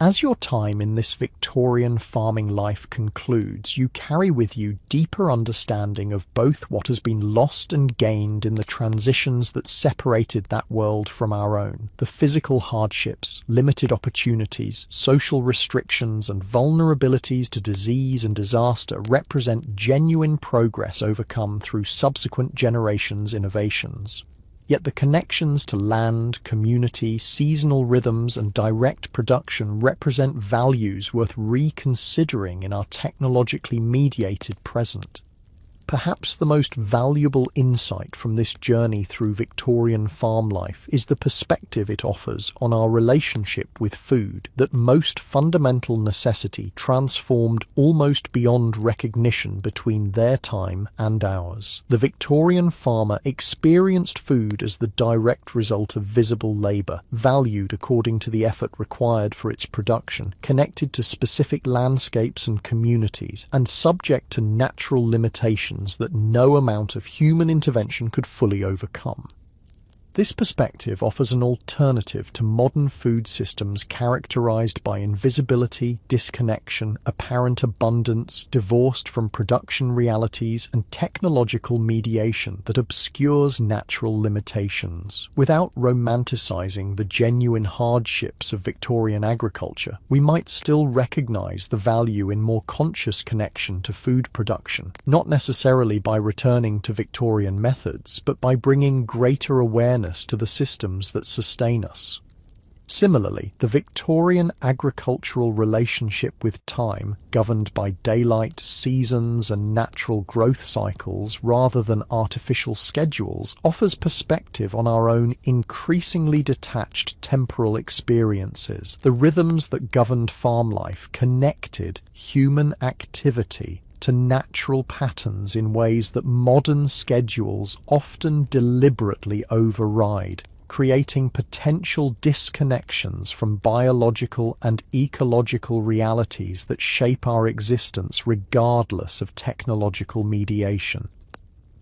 As your time in this Victorian farming life concludes, you carry with you deeper understanding of both what has been lost and gained in the transitions that separated that world from our own. The physical hardships, limited opportunities, social restrictions, and vulnerabilities to disease and disaster represent genuine progress overcome through subsequent generations' innovations. Yet the connections to land, community, seasonal rhythms, and direct production represent values worth reconsidering in our technologically mediated present. Perhaps the most valuable insight from this journey through Victorian farm life is the perspective it offers on our relationship with food, that most fundamental necessity transformed almost beyond recognition between their time and ours. The Victorian farmer experienced food as the direct result of visible labour, valued according to the effort required for its production, connected to specific landscapes and communities, and subject to natural limitations that no amount of human intervention could fully overcome. This perspective offers an alternative to modern food systems characterized by invisibility, disconnection, apparent abundance, divorced from production realities, and technological mediation that obscures natural limitations. Without romanticizing the genuine hardships of Victorian agriculture, we might still recognize the value in more conscious connection to food production, not necessarily by returning to Victorian methods, but by bringing greater awareness to the systems that sustain us. Similarly, the Victorian agricultural relationship with time, governed by daylight, seasons, and natural growth cycles rather than artificial schedules, offers perspective on our own increasingly detached temporal experiences. The rhythms that governed farm life connected human activity to natural patterns in ways that modern schedules often deliberately override, creating potential disconnections from biological and ecological realities that shape our existence regardless of technological mediation.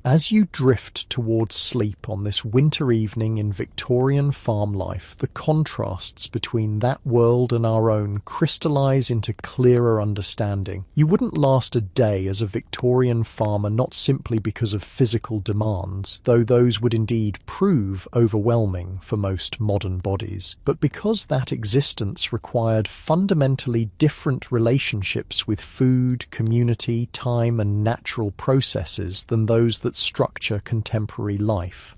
As you drift towards sleep on this winter evening in Victorian farm life, the contrasts between that world and our own crystallize into clearer understanding. You wouldn't last a day as a Victorian farmer not simply because of physical demands, though those would indeed prove overwhelming for most modern bodies, but because that existence required fundamentally different relationships with food, community, time, and natural processes than those that structure contemporary life.